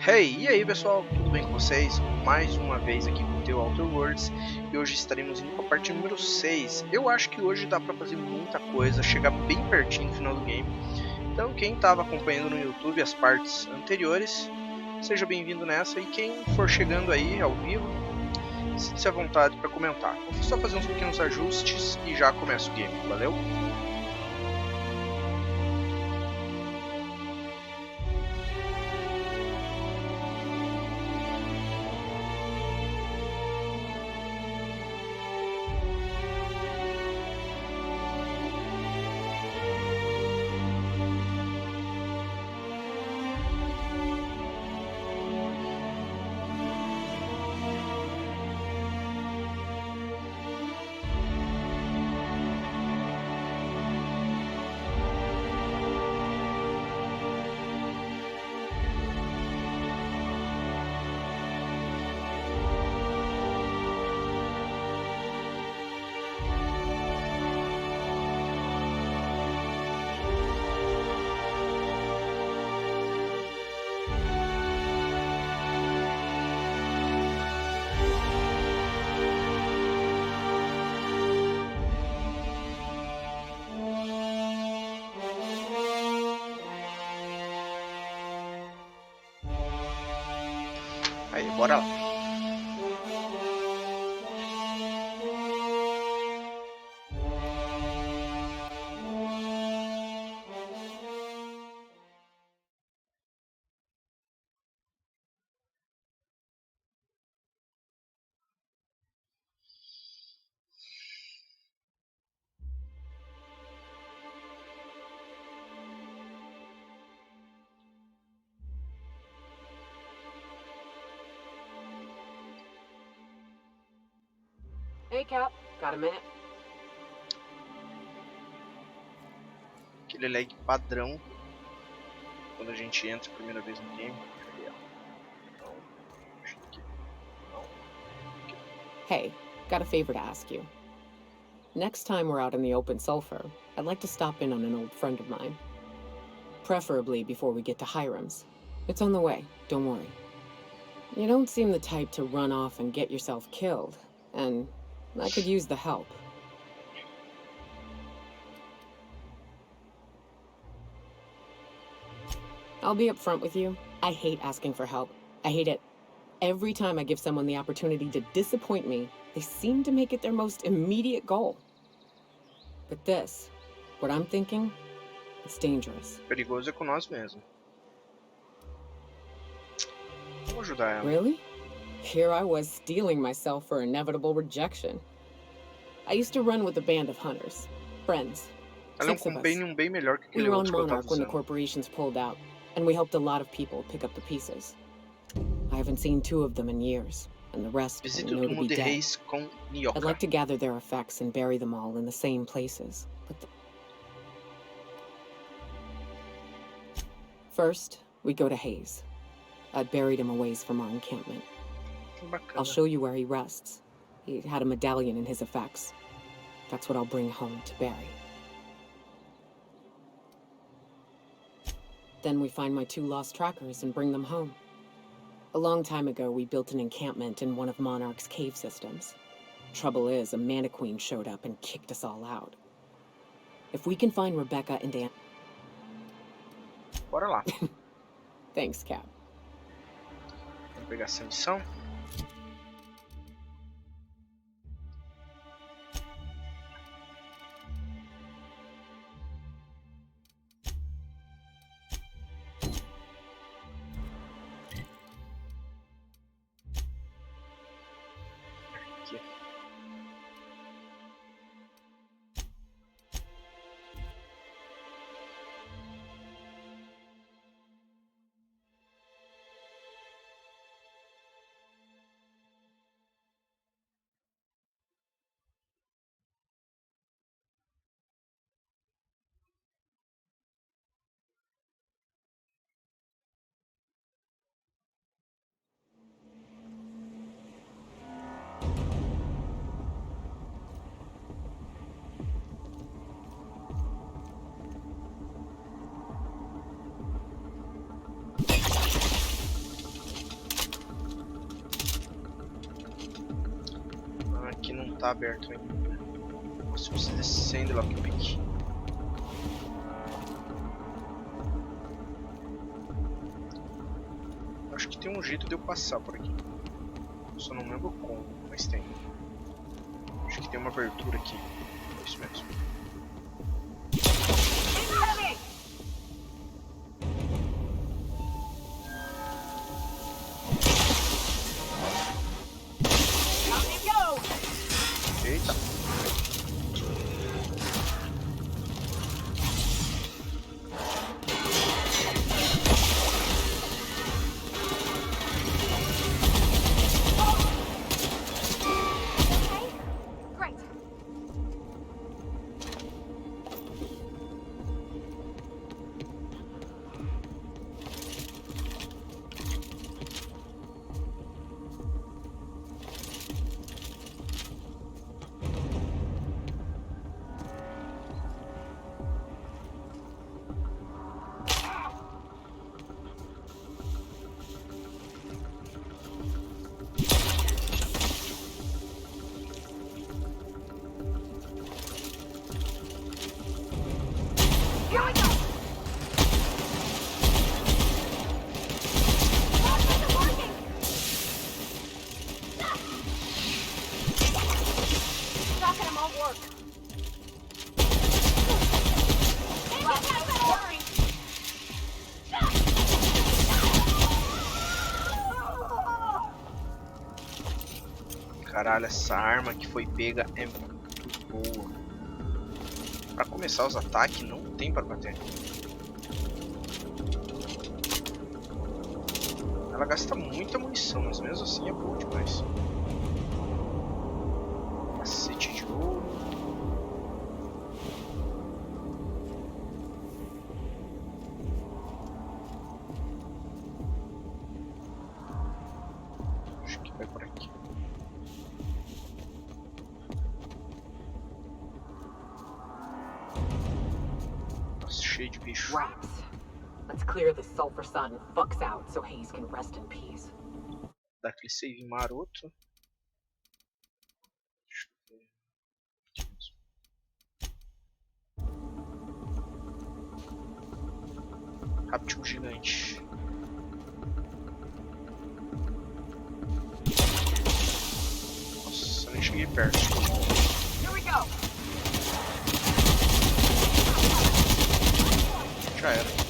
Hey, e aí pessoal, tudo bem com vocês? Mais uma vez aqui com o teu Outer Worlds e hoje estaremos indo para a parte número 6. Eu acho que hoje dá para fazer muita coisa, chegar bem pertinho do final do game. Então quem estava acompanhando no YouTube as partes anteriores, seja bem-vindo nessa, e quem for chegando aí ao vivo, sinta-se à vontade para comentar. Vou só fazer uns pequenos ajustes e já começa o game, valeu? Aí, bora lá. Hey, Cap. Got a minute? Aquele lag padrão quando a gente entra a primeira vez no game. Hey, got a favor to ask you. Next time we're out in the open sulfur, I'd like to stop in on an old friend of mine. Preferably before we get to Hiram's. It's on the way, don't worry. You don't seem the type to run off and get yourself killed, and I could use the help. I'll be upfront with you. I hate asking for help. I hate it. Every time I give someone the opportunity to disappoint me, they seem to make it their most immediate goal. But this, what I'm thinking, it's dangerous. Perigoso é com nós mesmos. Vamos ajudar ela. Really? Here I was steeling myself for inevitable rejection. I used to run with a band of hunters, friends. Ela é 6 of us. companion bem melhor que We aquele were on outro que eu tava Monarch when the usando. corporations pulled out, and we helped a lot of people pick up the pieces. I haven't seen 2 of them in years, and the rest I Visite o know to túmulo be de dead. Reis com Nyoka. I'd like to gather their effects and bury them all in the same places. But First, we go to Hayes. I'd buried him a ways from our encampment. Que bacana. I'll show you where he rests. He had a medallion in his effects. That's what I'll bring home to Barry. Then we find my 2 lost trackers and bring them home. A long time ago, we built an encampment in one of Monarch's cave systems. Trouble is, a Mantiqueen showed up and kicked us all out. If we can find Rebecca and Dan... Bora lá. Thanks, Cap. Vamos pegar essa missão. Aqui. tá aberto ainda. Nossa, você descendo lá pro pique. Acho que tem um jeito de eu passar por aqui. Só não lembro como, mas tem. Acho que tem uma abertura aqui. É isso mesmo. Eita. Caralho, essa arma que foi pega é muito boa. Pra começar os ataques, não tem pra bater. Ela gasta muita munição, mas mesmo assim é boa demais. Cacete de ouro. Acho que vai por aqui. Nossa, cheio de bicho. Right. Let's clear the sulfur sun and fucks out so Hayes can rest in peace. Dá aquele save maroto. Deixa eu ver. Aqui mesmo. Rápido gigante. Nossa, nem cheguei perto. Here we go. Já era.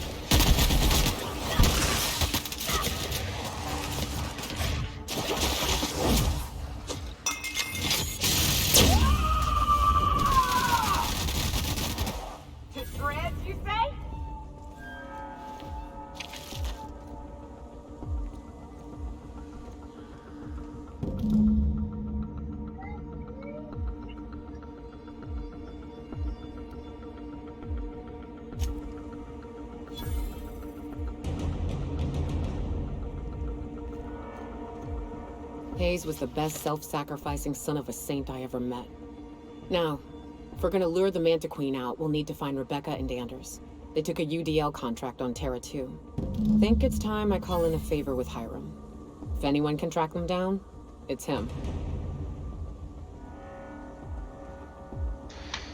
Hayes was the best self-sacrificing son of a saint I ever met. Now, if we're gonna lure the Manta Queen out, we'll need to find Rebecca and Anders. They took a UDL contract on Terra 2. Think it's time I call in a favor with Hiram. If anyone can track them down, it's him.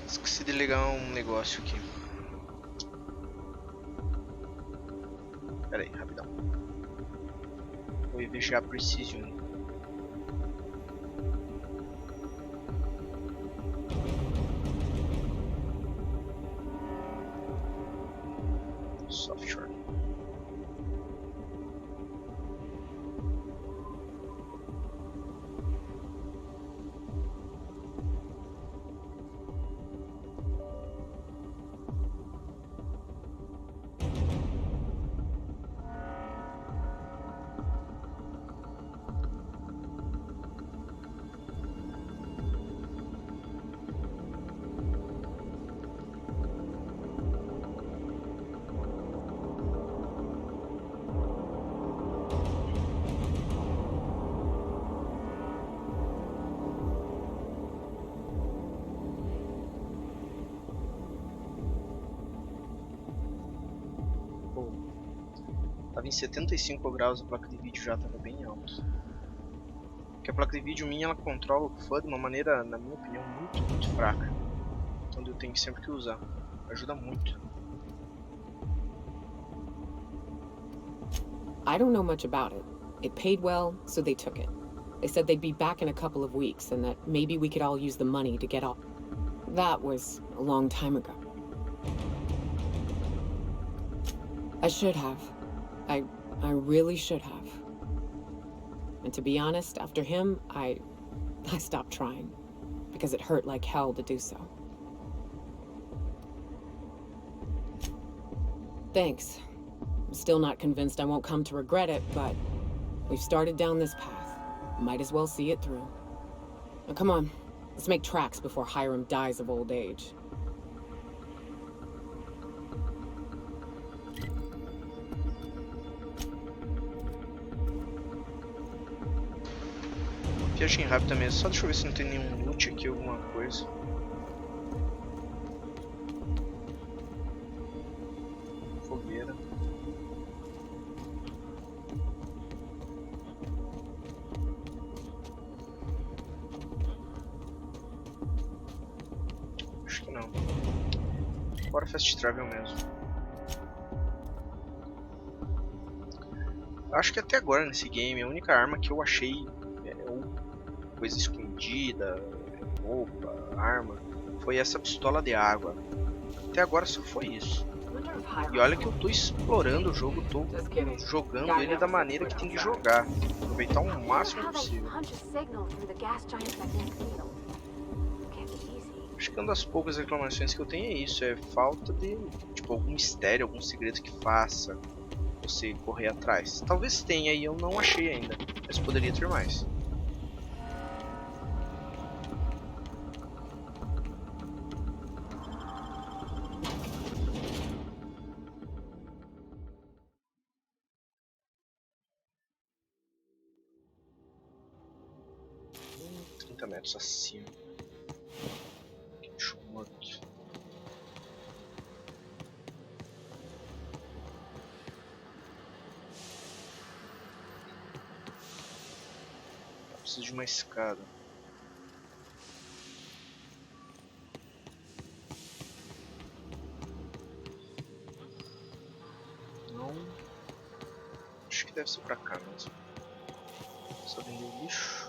Esqueci de ligar negócio aqui. Pera aí, rapidão. Vou EVGA Precision. Software. Tava em 75 graus, a placa de vídeo já tava bem alta. Que a placa de vídeo minha ela controla o FUT de uma maneira, na minha opinião, muito fraca. Então eu tenho sempre que usar. Ajuda muito. I don't know much about it. It paid well, so they took it. They said they'd be back in a couple of weeks and that maybe we could all use the money to get off. That was a long time ago. I should have. I really should have. And to be honest, after him, I stopped trying. Because it hurt like hell to do so. Thanks. I'm still not convinced I won't come to regret it, but we've started down this path. Might as well see it through. Now come on, let's make tracks before Hiram dies of old age. Viagem rápida mesmo. Só deixa eu ver se não tem nenhum loot aqui, alguma coisa. Fogueira. Acho que não. Bora fast travel mesmo. Acho que até agora nesse game a única arma que eu achei coisa escondida, roupa, arma, foi essa pistola de água. Até agora só foi isso. E olha que eu tô explorando o jogo, tô jogando ele da maneira que tem que jogar. Aproveitar o máximo possível. Acho que uma das poucas reclamações que eu tenho é isso, é falta de tipo, algum mistério, algum segredo que faça você correr atrás. Talvez tenha e eu não achei ainda, mas poderia ter mais. Metros acima. Bicho morto. Preciso de uma escada. Não. Acho que deve ser pra cá mesmo. Só vender o lixo.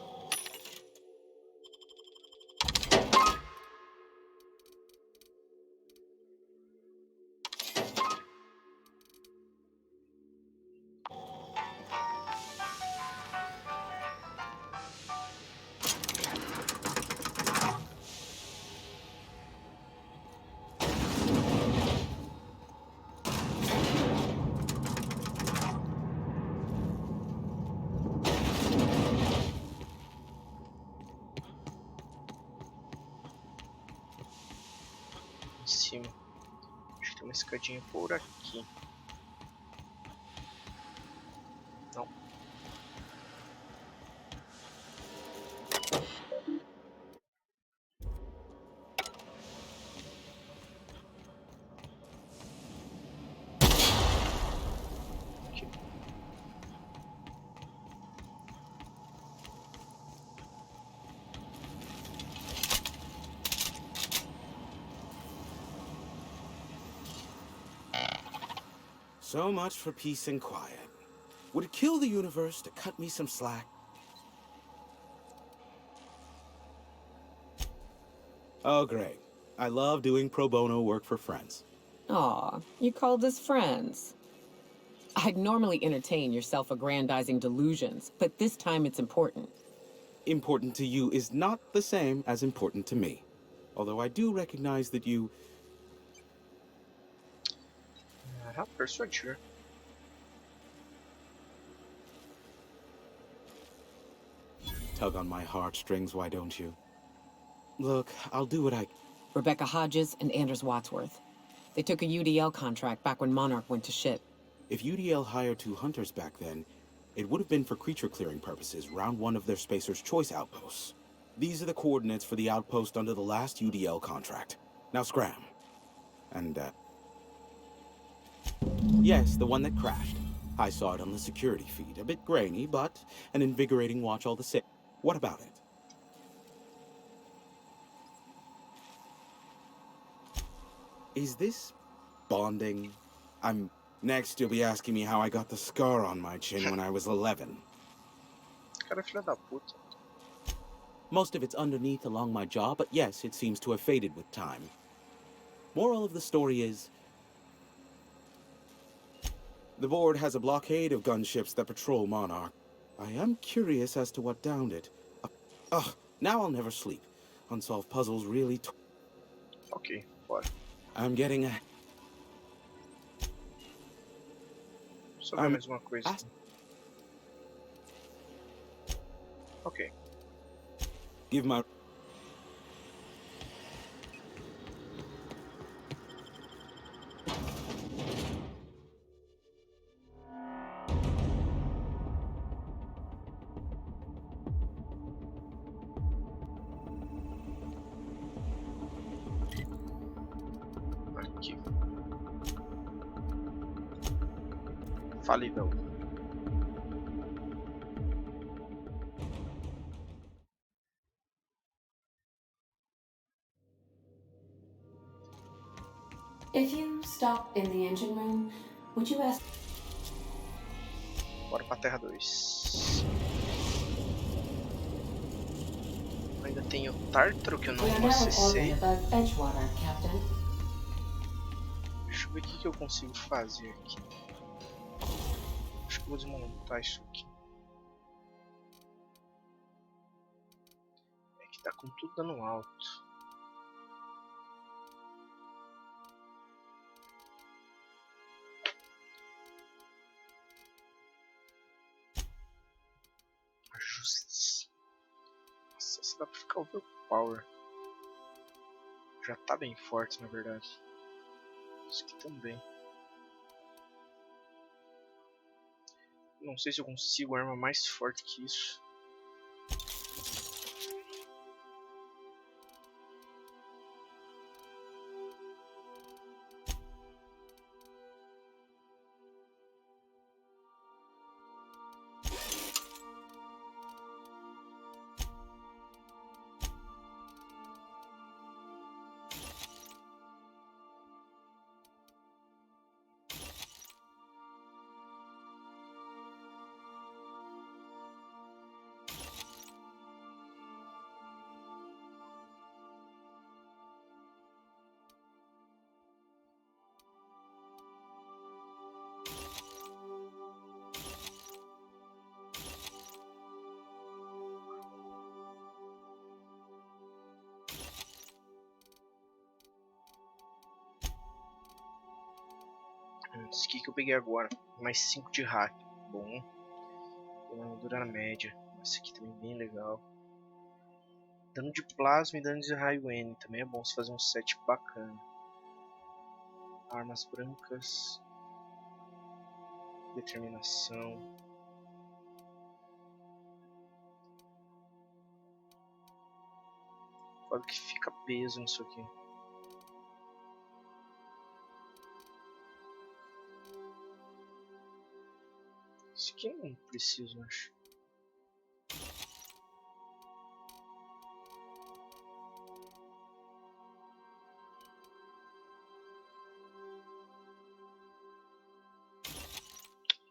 Em cima. Acho que tem uma escadinha por aqui. Não. Aqui. So much for peace and quiet. Would it kill the universe to cut me some slack? Oh, great. I love doing pro bono work for friends. Aw, you called us friends. I'd normally entertain your self-aggrandizing delusions, but this time it's important. Important to you is not the same as important to me. Although I do recognize that you... How persuade. Tug on my heartstrings, why don't you? Look, I'll do what I... Rebecca Hodges and Anders Wadsworth. They took a UDL contract back when Monarch went to shit. If UDL hired 2 hunters back then, it would have been for creature clearing purposes, round 1 of their Spacer's Choice outposts. These are the coordinates for the outpost under the last UDL contract. Now scram. And, yes, the one that crashed. I saw it on the security feed. A bit grainy, but an invigorating watch all the same. What about it? Is this bonding? Next, you'll be asking me how I got the scar on my chin when I was 11. Cara, é filha da puta. Most of it's underneath along my jaw, but yes, it seems to have faded with time. Moral of the story is, the board has a blockade of gunships that patrol Monarch. I am curious as to what downed it. Now I'll never sleep. Unsolved puzzles really Ok, bora. I'm getting Só ver mais uma coisa. Ok. Give my... Aqui. Falível. If you stop in the engine room, would you ask... Bora pra Terra 2. Ainda tem o Tártaro que eu não We are now in orbit acessei. above Edgewater, Captain. Deixa eu ver o que eu consigo fazer aqui. Acho que eu vou desmontar isso aqui. É que tá com tudo dando alto. Ajustes. Nossa, essa dá pra ficar overpower. Já tá bem forte, na verdade. Isso aqui também. Não sei se eu consigo arma mais forte que isso. Esse aqui que eu peguei agora. Mais 5 de hack. Bom. Uma armadura média. Esse aqui também é bem legal. Dano de plasma e dano de raio N. Também é bom se fazer um set bacana. Armas brancas. Determinação. Foda que fica peso nisso aqui. Isso aqui eu não preciso, acho.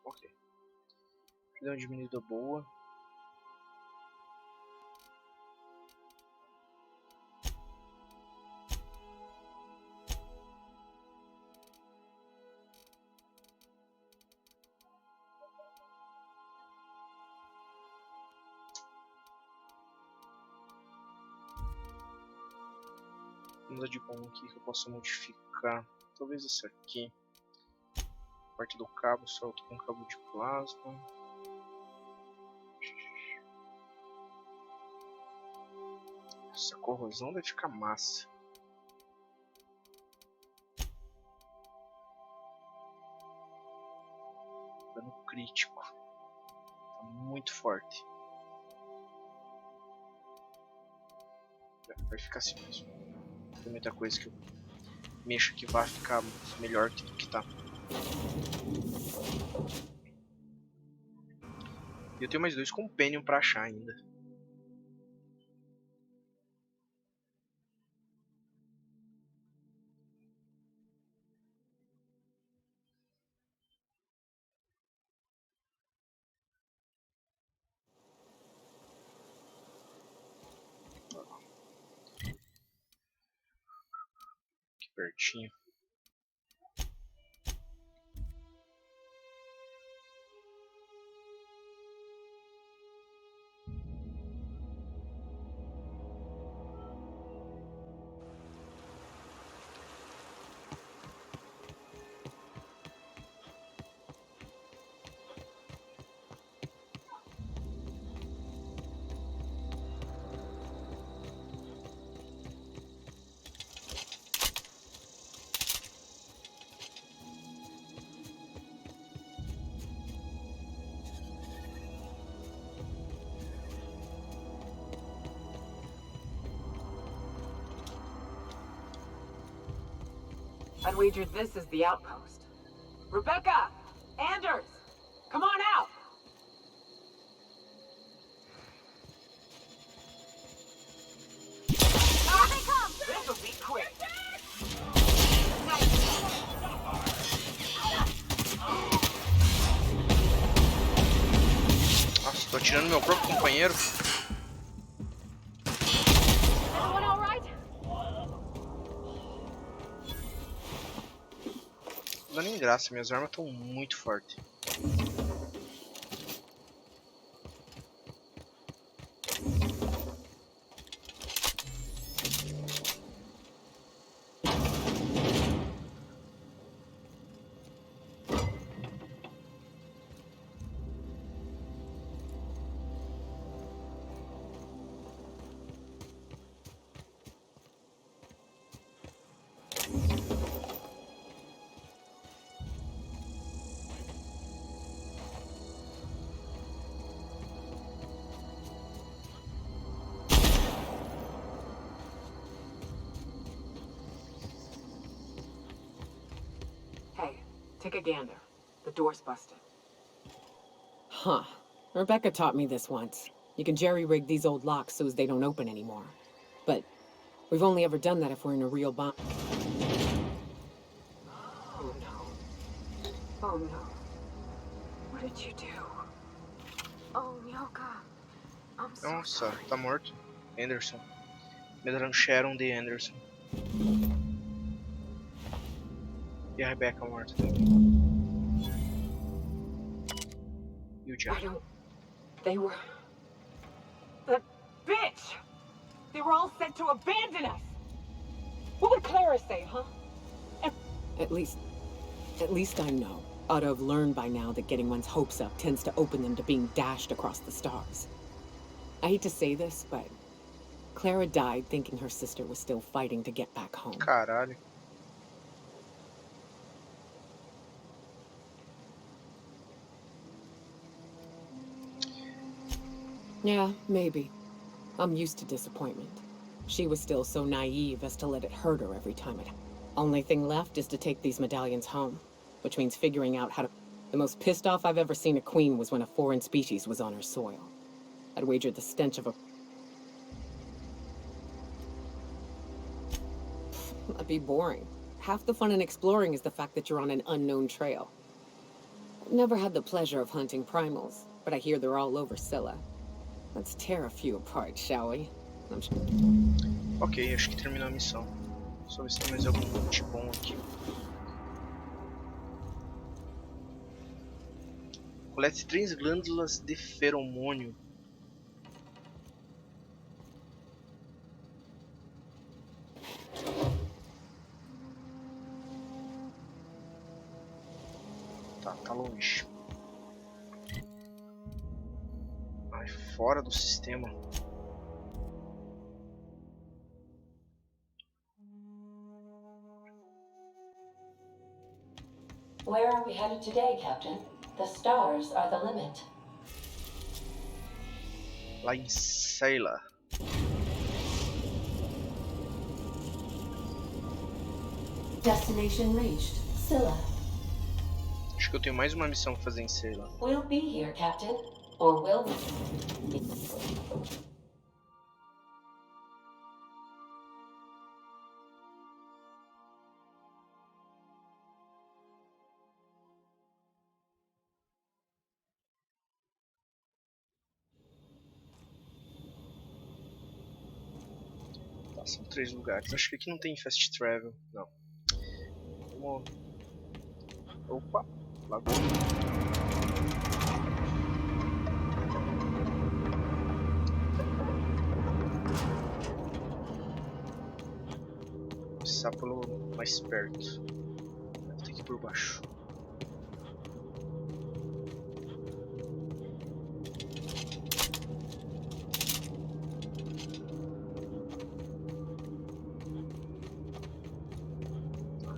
Ok. Deu uma diminuída boa. Vamos de bom aqui que eu posso modificar. Talvez esse aqui. Parte do cabo, solto com cabo de plasma. Essa corrosão vai ficar massa. Dano crítico. Tá muito forte. Vai ficar assim mesmo. Tem muita coisa que eu mexo que vai ficar melhor do que tá. E eu tenho mais 2 Companion pra achar ainda. pertinho. I'd wager this is the outpost. Rebecca! Anders! Come on out! Here they come! This'll be quick! Nossa, tô atirando meu próprio companheiro. Everyone all right? Não dá nem graça, minhas armas estão muito fortes. Hey, take a gander. The door's busted. Huh. Rebecca taught me this once. You can jerry-rig these old locks so as they don't open anymore. But we've only ever done that if we're in a real bind. Oh no. Oh no. What did you do? Oh, Nyoka. I'm so Nossa, sorry. tá morto. Anderson. Me trancharam de Anderson. E a Rebecca morta também. E o I Jack. don't... They were... That bitch! They were all sent to abandon us! What would Clara say, huh? At least I know. Ought to have learned by now that getting one's hopes up tends to open them to being dashed across the stars. I hate to say this, but Clara died thinking her sister was still fighting to get back home. Caralho. Yeah, maybe. I'm used to disappointment. She was still so naive as to let it hurt her every time it... Only thing left is to take these medallions home, which means figuring out how to... The most pissed off I've ever seen a queen was when a foreign species was on her soil. I'd wager the stench of a... That'd be boring. Half the fun in exploring is the fact that you're on an unknown trail. I've never had the pleasure of hunting primals, but I hear they're all over Scylla. Let's tear a few apart, shall we? Ok, acho que terminou a missão. Só ver se tem mais algum loot bom aqui. Colete 3 glândulas de feromônio. Tá longe. Ai, fora do sistema. Where are we headed today, Captain? The stars are the limit. Lá em Scylla. Destination reached. Scylla. Acho que eu tenho mais uma missão pra fazer em Scylla. We'll be here, Captain. Or will we? Tá, são 3 lugares. Acho que aqui não tem fast travel. Não. Vamos... Opa, lagou. Começar pelo mais perto. Deve ter que ir por baixo.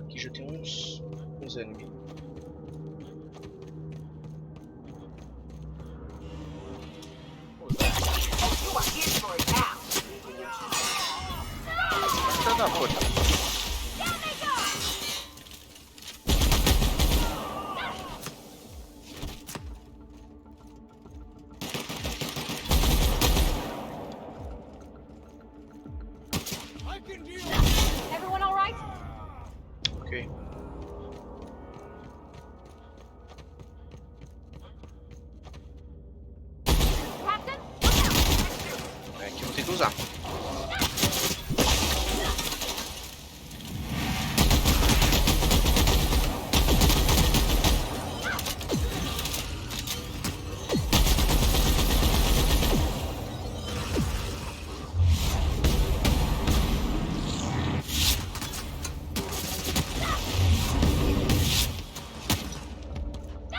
Aqui já tem uns enemigos. Filha da puta. Everyone all right? Ok. Captain? É aqui eu vou ter que usar.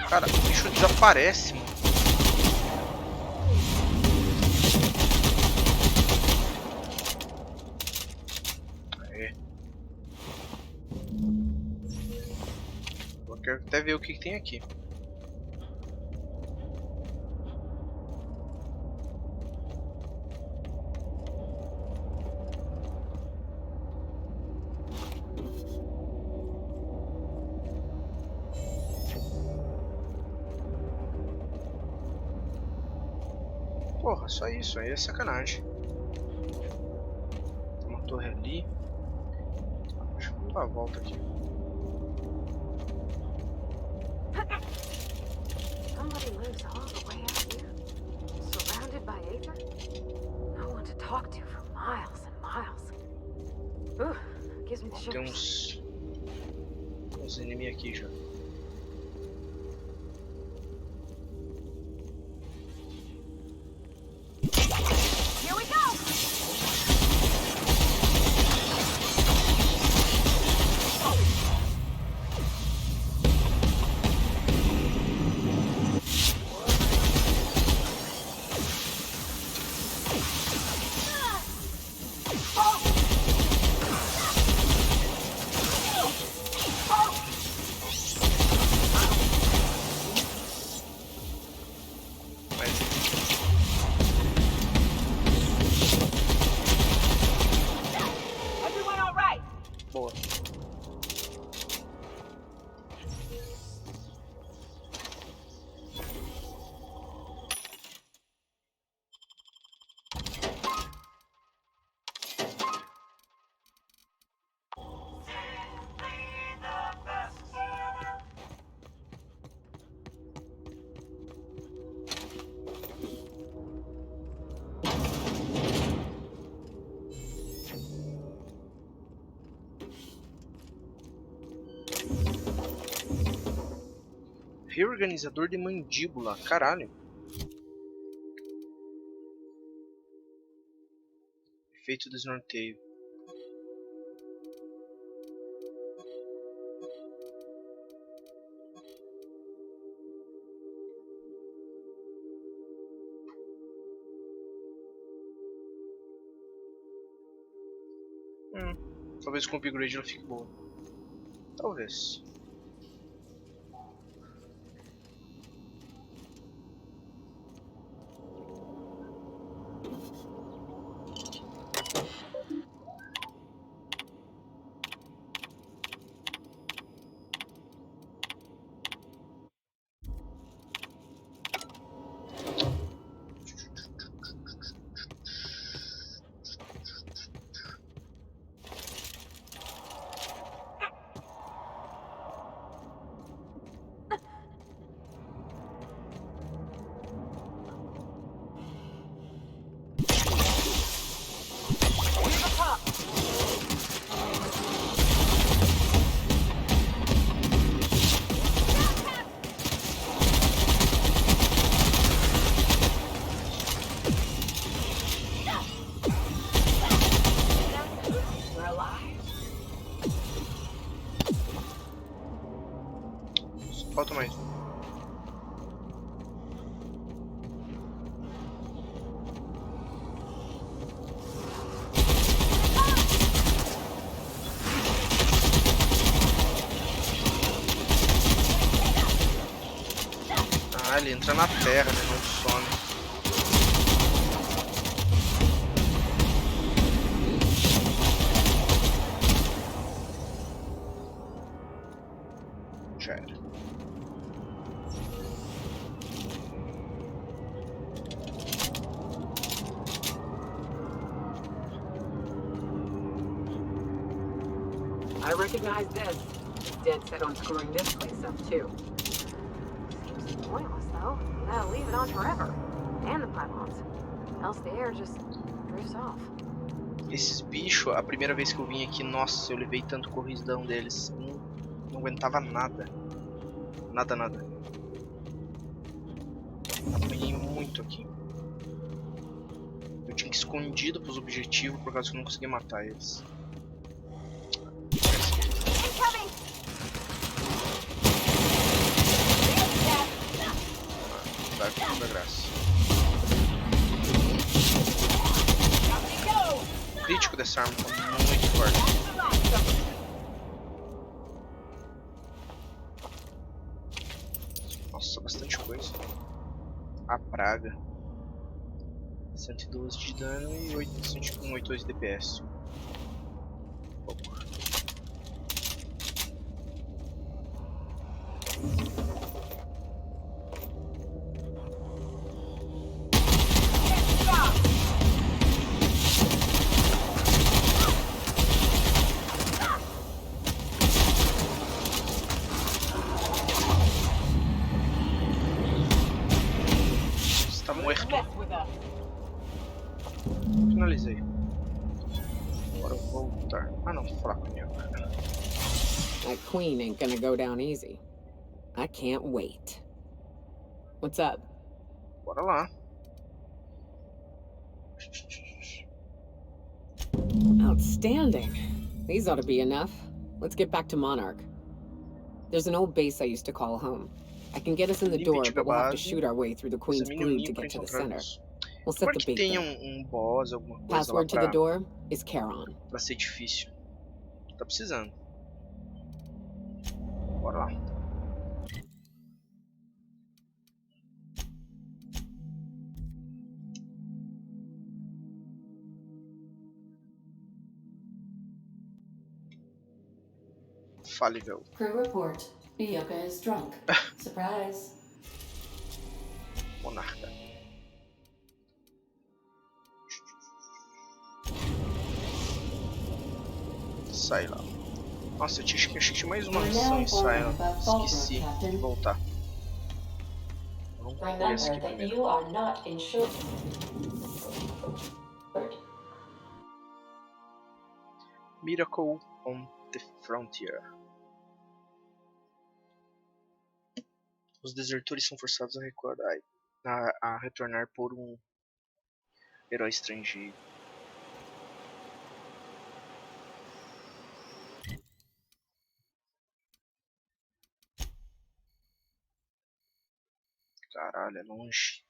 Cara, o bicho desaparece, mano. Aê. Eu quero até ver o que tem aqui. Porra, só isso, aí é sacanagem. Tem uma torre ali. Deixa eu dar a volta aqui. Somebody lives all the way out here, surrounded by Aether. No one to talk to for miles and miles. Gives me the Tem shivers. uns inimigos aqui já. Here we go! Everyone all right? Boa. Reorganizador de mandíbula, caralho. Efeito desnorteio. Talvez com o upgrade ela fique boa. Talvez. Falta mais um. Ah, ele entra na terra, né? Não some. Já era. I recognize this. Dead set on screwing this place up, too. Seems pointless, though. You gotta leave it on forever. And the pylons. Else the air just drifts off. Esses bichos, a primeira vez que eu vim aqui, nossa, eu levei tanto corridão deles. Não aguentava nada. Nada. Apanhei muito aqui. Eu tinha que ir escondido pros objetivos por causa que eu não conseguia matar eles. Vai com toda a graça. O crítico dessa arma tá muito forte. Nossa, bastante coisa. A praga. 112 de dano e 182 de DPS. Pouco. Está morto. Finalizei. Bora voltar. Ah não, vou falar comigo. That queen ain't gonna go down easy. I can't wait. What's up? Bora lá. Outstanding. These ought to be enough. Let's get back to Monarch. There's an old base I used to call home. I can get us in the door, but we'll have to shoot our way through the Queen's brood to get to the center. We'll set the que bait tenha there. boss, alguma coisa Password to lá the door is Charon. pra ser difícil. Tá precisando. Bora lá. Falível. Crew report. Bioka is drunk. Surprise. Monarca. Sai lá. Nossa, achei que tinha mais uma missão em Silent. Esqueci de voltar. Vamos ver esse aqui Remember that primeiro. you are not insured. Miracle on the Frontier. Os desertores são forçados a retornar por um herói estrangeiro. Caralho, é longe.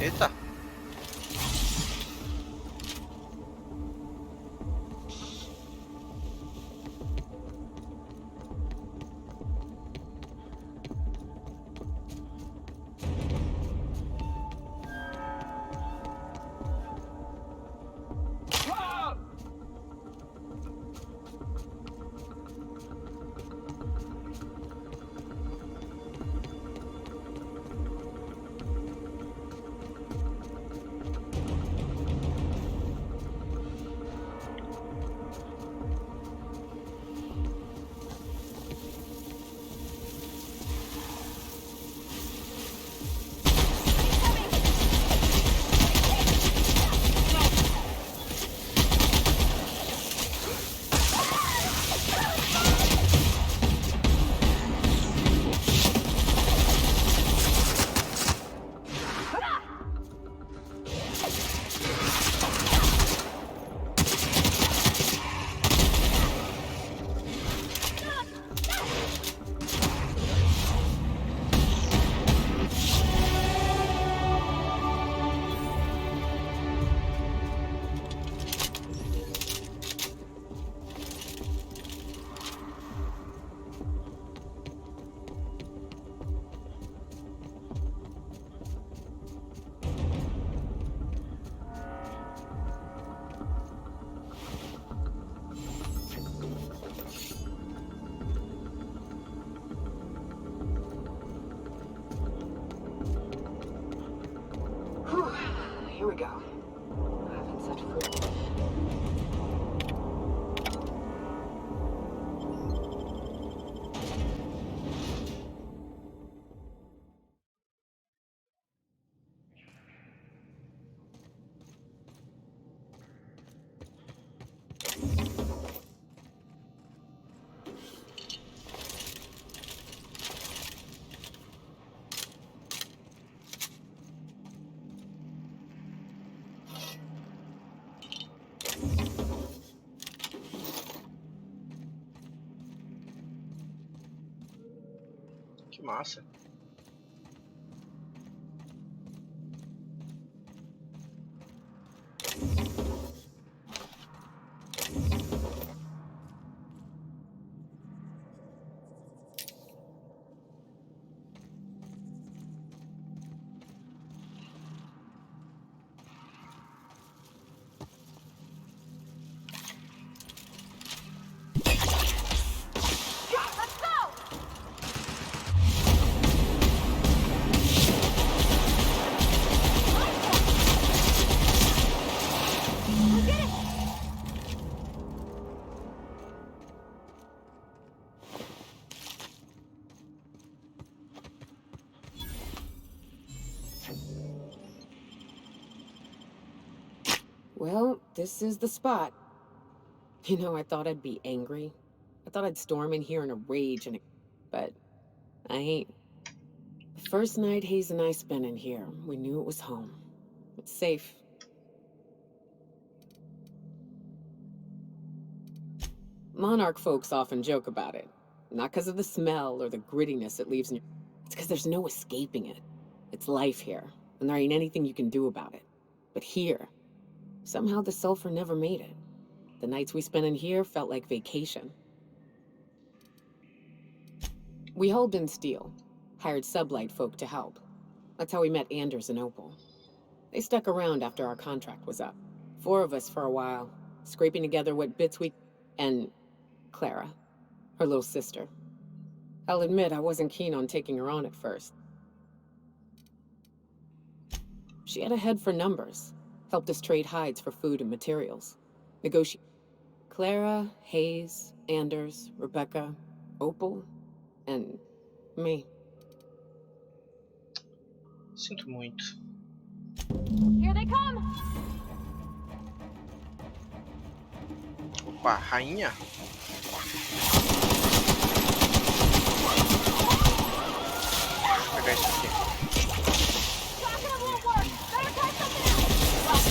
Eita! here we go. Having such fruit. Que massa. Well, this is the spot. You know, I thought I'd be angry. I thought I'd storm in here in a rage but I ain't. The first night Hayes and I spent in here, we knew it was home. It's safe. Monarch folks often joke about it. Not because of the smell or the grittiness it leaves in your... It's because there's no escaping it. It's life here, and there ain't anything you can do about it. But here, somehow the sulfur never made it. The nights we spent in here felt like vacation. We hauled in steel, hired sublight folk to help. That's how we met Anders and Opal. They stuck around after our contract was up. 4 of us for a while, scraping together what bits we... And Clara, her little sister. I'll admit I wasn't keen on taking her on at first. She had a head for numbers, helped us trade hides for food and materials. Negotiate. Clara, Hayes, Anders, Rebecca, Opal, and me. Sinto muito. Here they come! Opa, rainha? Deixa eu pegar isso aqui. Talking won't work! Better try something else!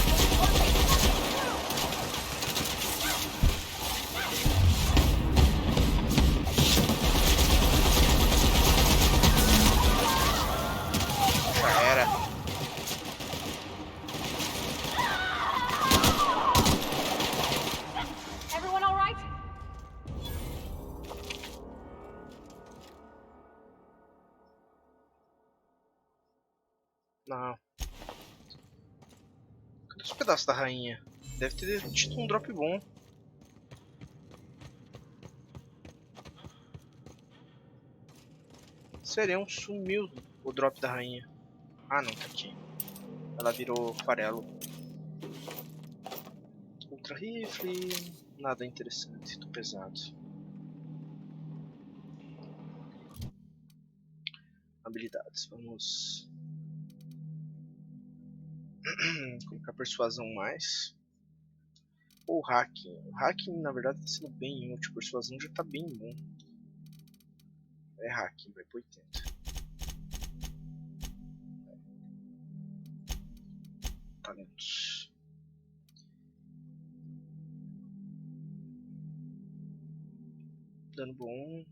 Já era. Everyone all right? Não. Cadê os pedaços da rainha? Deve ter tido um drop bom. Serião, sumiu o drop da rainha. Ah não, tá aqui. Ela virou farelo. Ultra rifle. Nada interessante, tô pesado. Habilidades, vamos colocar persuasão mais. Ou hacking. O hacking na verdade tá sendo bem útil, persuasão já tá bem bom. É hacking, vai pro 80. Talentos. Dano bom.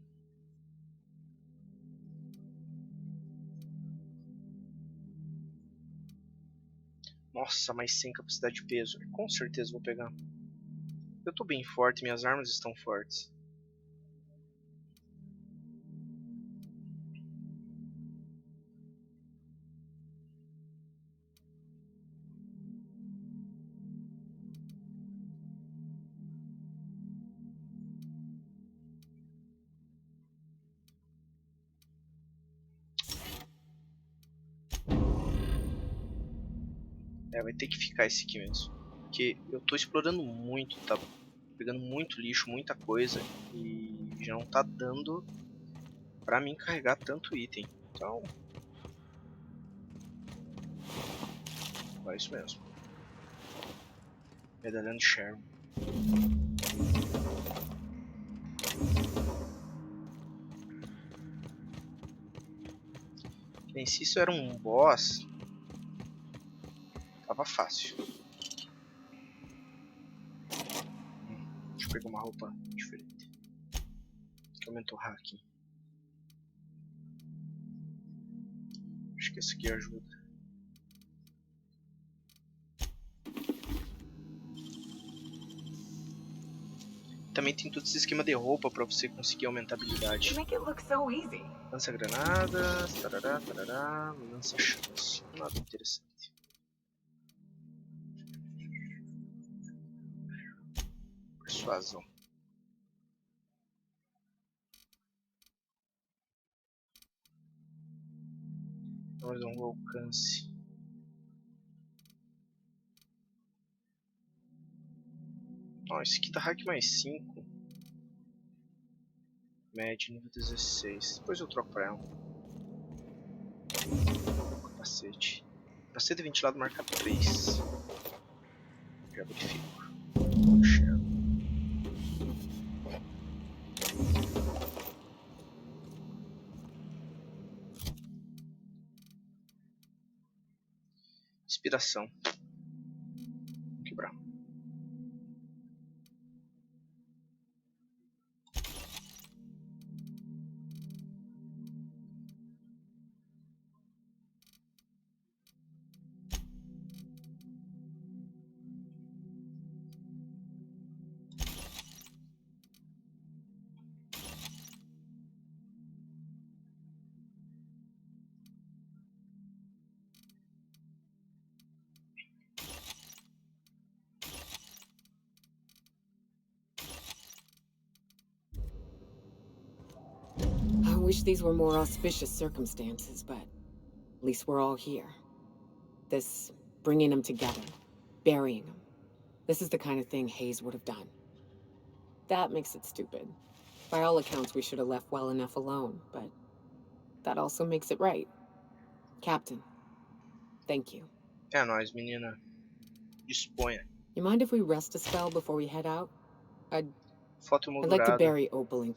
Nossa, mais 100 capacidade de peso. Com certeza vou pegar. Eu tô bem forte, minhas armas estão fortes. É, vai ter que ficar esse aqui mesmo. Porque eu tô explorando muito, tá pegando muito lixo, muita coisa. E já não tá dando pra mim carregar tanto item. Então... é isso mesmo. Medalhão de Sherman. Bem, se isso era um boss, tava fácil. Deixa eu pegar uma roupa diferente. Que aumentou o hack. Acho que esse aqui ajuda. Também tem todo esse esquema de roupa pra você conseguir aumentar a habilidade. You make it look so easy. Lança-granadas, tarará, tarará, lança-chamas. Nada interessante. Persuasão. Vamos dar um alcance. Ó, esse aqui tá hack mais 5. Med nível 16. Depois eu troco pra ela. Capacete. Capacete ventilado marca 3. Já verifico. Inspiração. Vou quebrar. I wish these were more auspicious circumstances, but at least we're all here. This bringing them together, burying them. This is the kind of thing Hayes would have done. That makes it stupid. By all accounts, we should have left well enough alone, but that also makes it right. Captain, thank you. É nóis, menina. Disponha. You mind if we rest a spell before we head out? I'd Foto like to moldurada. bury Opal in...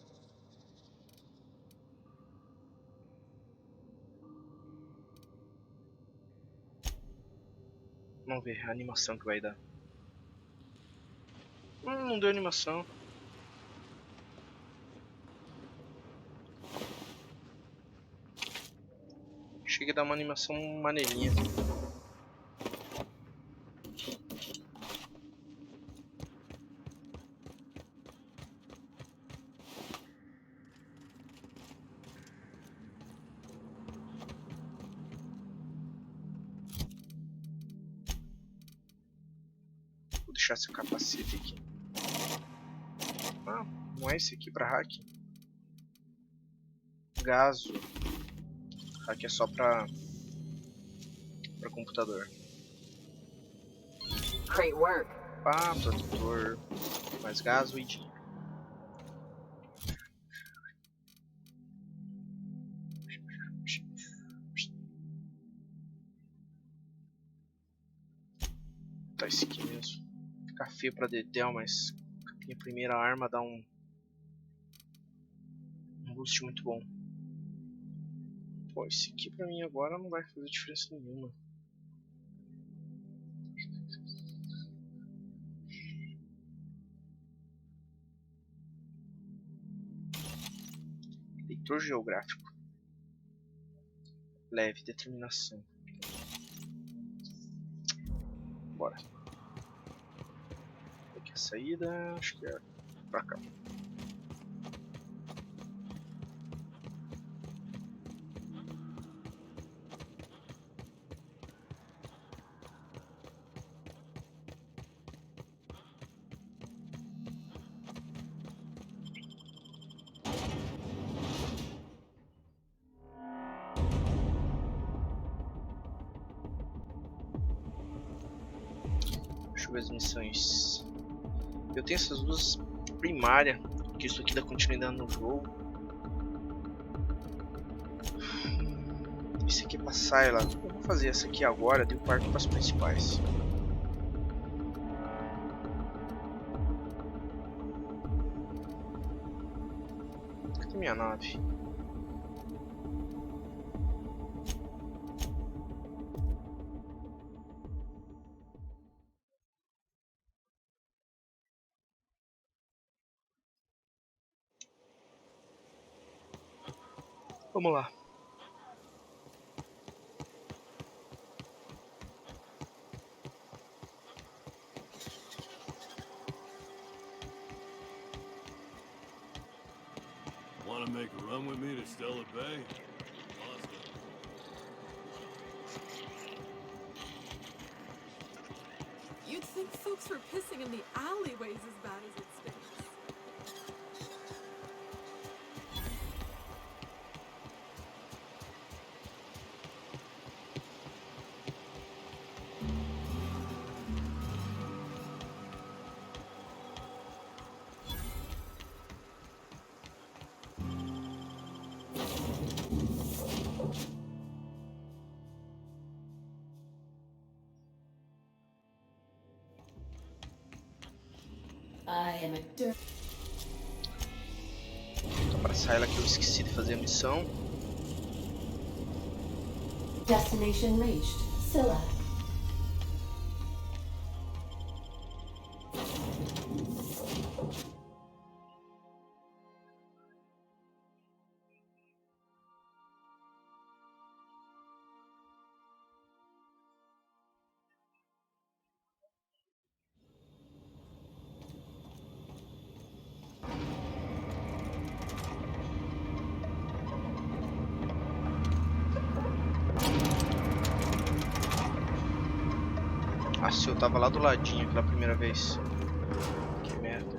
Vamos ver a animação que vai dar. Não deu animação. Chega a dar uma animação maneirinha. Vou deixar esse capacete aqui. Ah, não é esse aqui pra hack? Gaso. Hack é só pra computador. Great work. Pá, protetor. Mais gaso e dinheiro. Tá esse aqui mesmo. Fica feio pra dedéu, mas a minha primeira arma dá um boost muito bom. Pô, esse aqui pra mim agora não vai fazer diferença nenhuma. Leitor geográfico. Leve, determinação. Bora. Aqui a saída, acho que é pra cá. Deixa eu ver as missões. Eu tenho essas duas primárias, porque isso aqui dá continuidade no jogo. Esse aqui é pra Syla. Eu vou fazer essa aqui agora, daí eu parto para as principais. Cadê minha nave? Vamos lá. Want to make a run with me to Stella Bay? Awesome. You'd think folks were pissing in the alleyways as bad as it stinks. I am a dirt. Então para Syla que eu esqueci de fazer a missão. Destination reached. Scylla. Ah, se eu tava lá do ladinho aquela primeira vez. Que merda.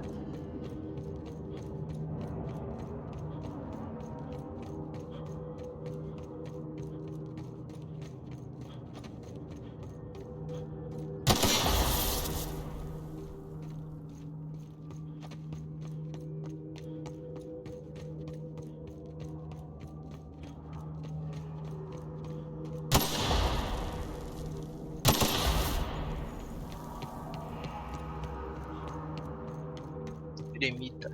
Eremita.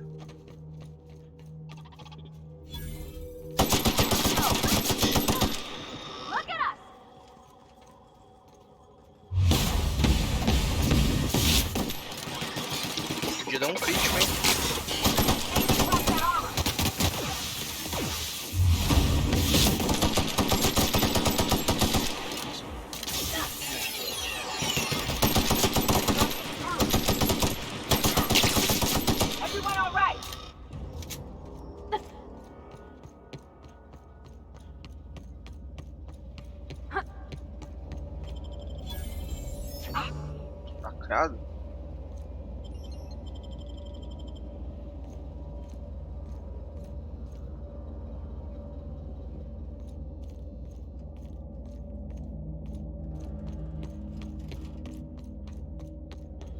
Podia dar um crítico, hein? Lacrado?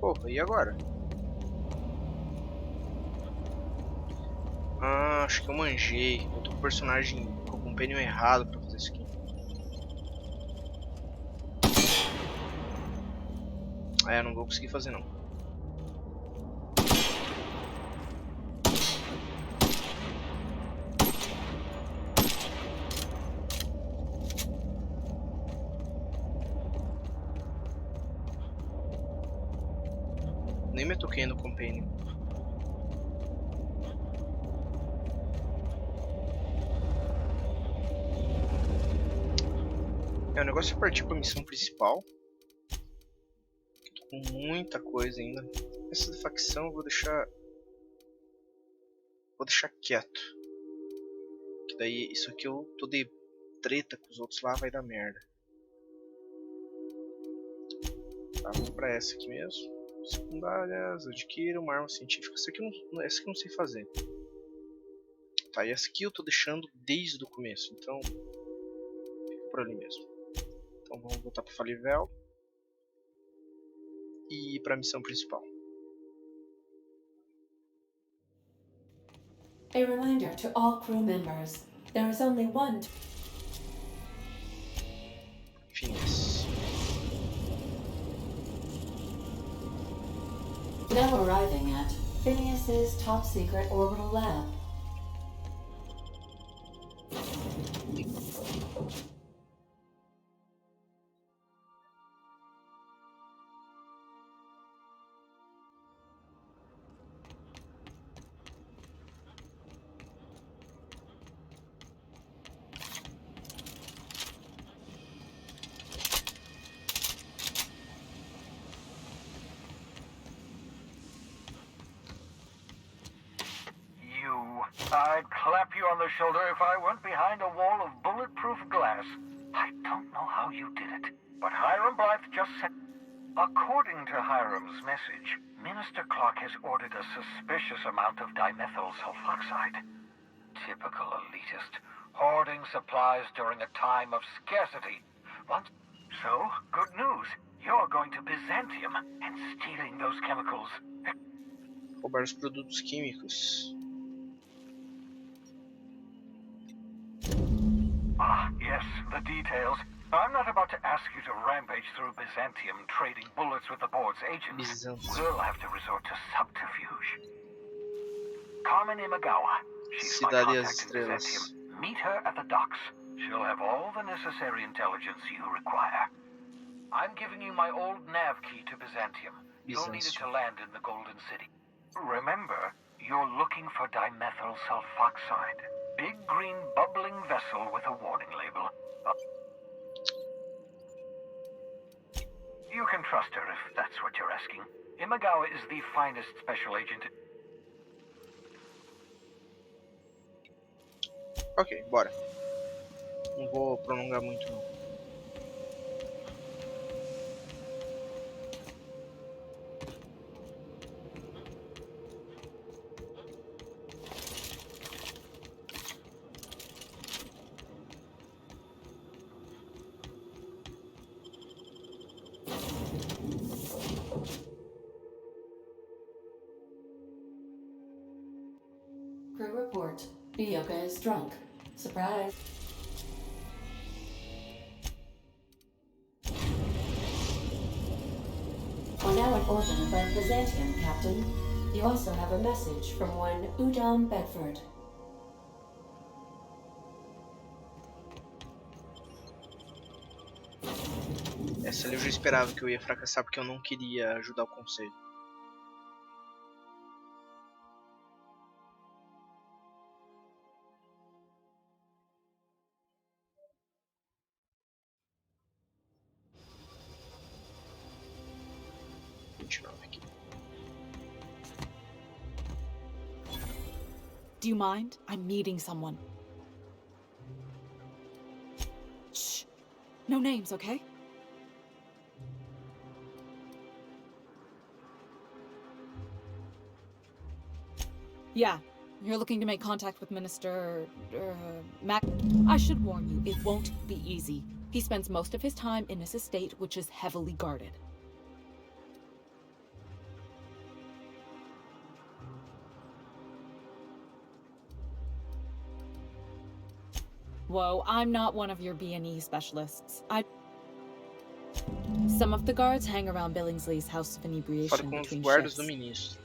Porra, e agora? Ah, acho que eu manjei. Eu tô com o personagem com o companion errado pra fazer isso aqui. É, não vou conseguir fazer não. Nem me toquei no companion. É, o negócio é partir pra missão principal. Tô com muita coisa ainda. Essa de facção eu vou deixar... Vou deixar quieto. Que daí isso aqui eu tô de treta com os outros lá, vai dar merda. Tá, vamos pra essa aqui mesmo. Secundárias, adquira uma arma científica. Essa aqui eu não sei fazer. Tá, e essa aqui eu tô deixando desde o começo, então fica por ali mesmo. Então vamos voltar pro Falivel. e ir para a missão principal. A reminder to all crew members, there is only one. Phineas. Now arriving at Phineas's top secret orbital lab. I'd clap you on the shoulder if I weren't behind a wall of bulletproof glass. I don't know how you did it, but Hiram Blythe just said... According to Hiram's message, Minister Clark has ordered a suspicious amount of dimethyl sulfoxide. Typical elitist, hoarding supplies during a time of scarcity. So, good news. You're going to Byzantium and stealing those chemicals. Roubar os produtos químicos. Ah, yes, the details. I'm not about to ask you to rampage through Byzantium trading bullets with the board's agents. We'll have to resort to subterfuge. Carmen Imagawa. She's my contact in Byzantium. Meet her at the docks. She'll have all the necessary intelligence you require. I'm giving you my old nav key to Byzantium. You'll need it to land in the Golden City. Remember, you're looking for dimethyl sulfoxide. Big green bubbling vessel with a warning label. You can trust her if that's what you're asking. Imagawa is the finest special agent. Ok, bora. Não vou prolongar muito não. Crew report. Bioka is drunk. Surprise. We're now in orbit above Byzantium, Captain. You also have a message from one Udom Bedford. Essa ali eu já esperava que eu ia fracassar porque eu não queria ajudar o conselho. Aqui. Do you mind? I'm meeting someone. Shh. No names, okay? Yeah, you're looking to make contact with Minister... Mac... I should warn you, it won't be easy. He spends most of his time in his estate, which is heavily guarded. Whoa, I'm not one of your B&E specialists. Some of the guards hang around Billingsley's House of Inebriation Fala com os between guardas do shifts. ministro.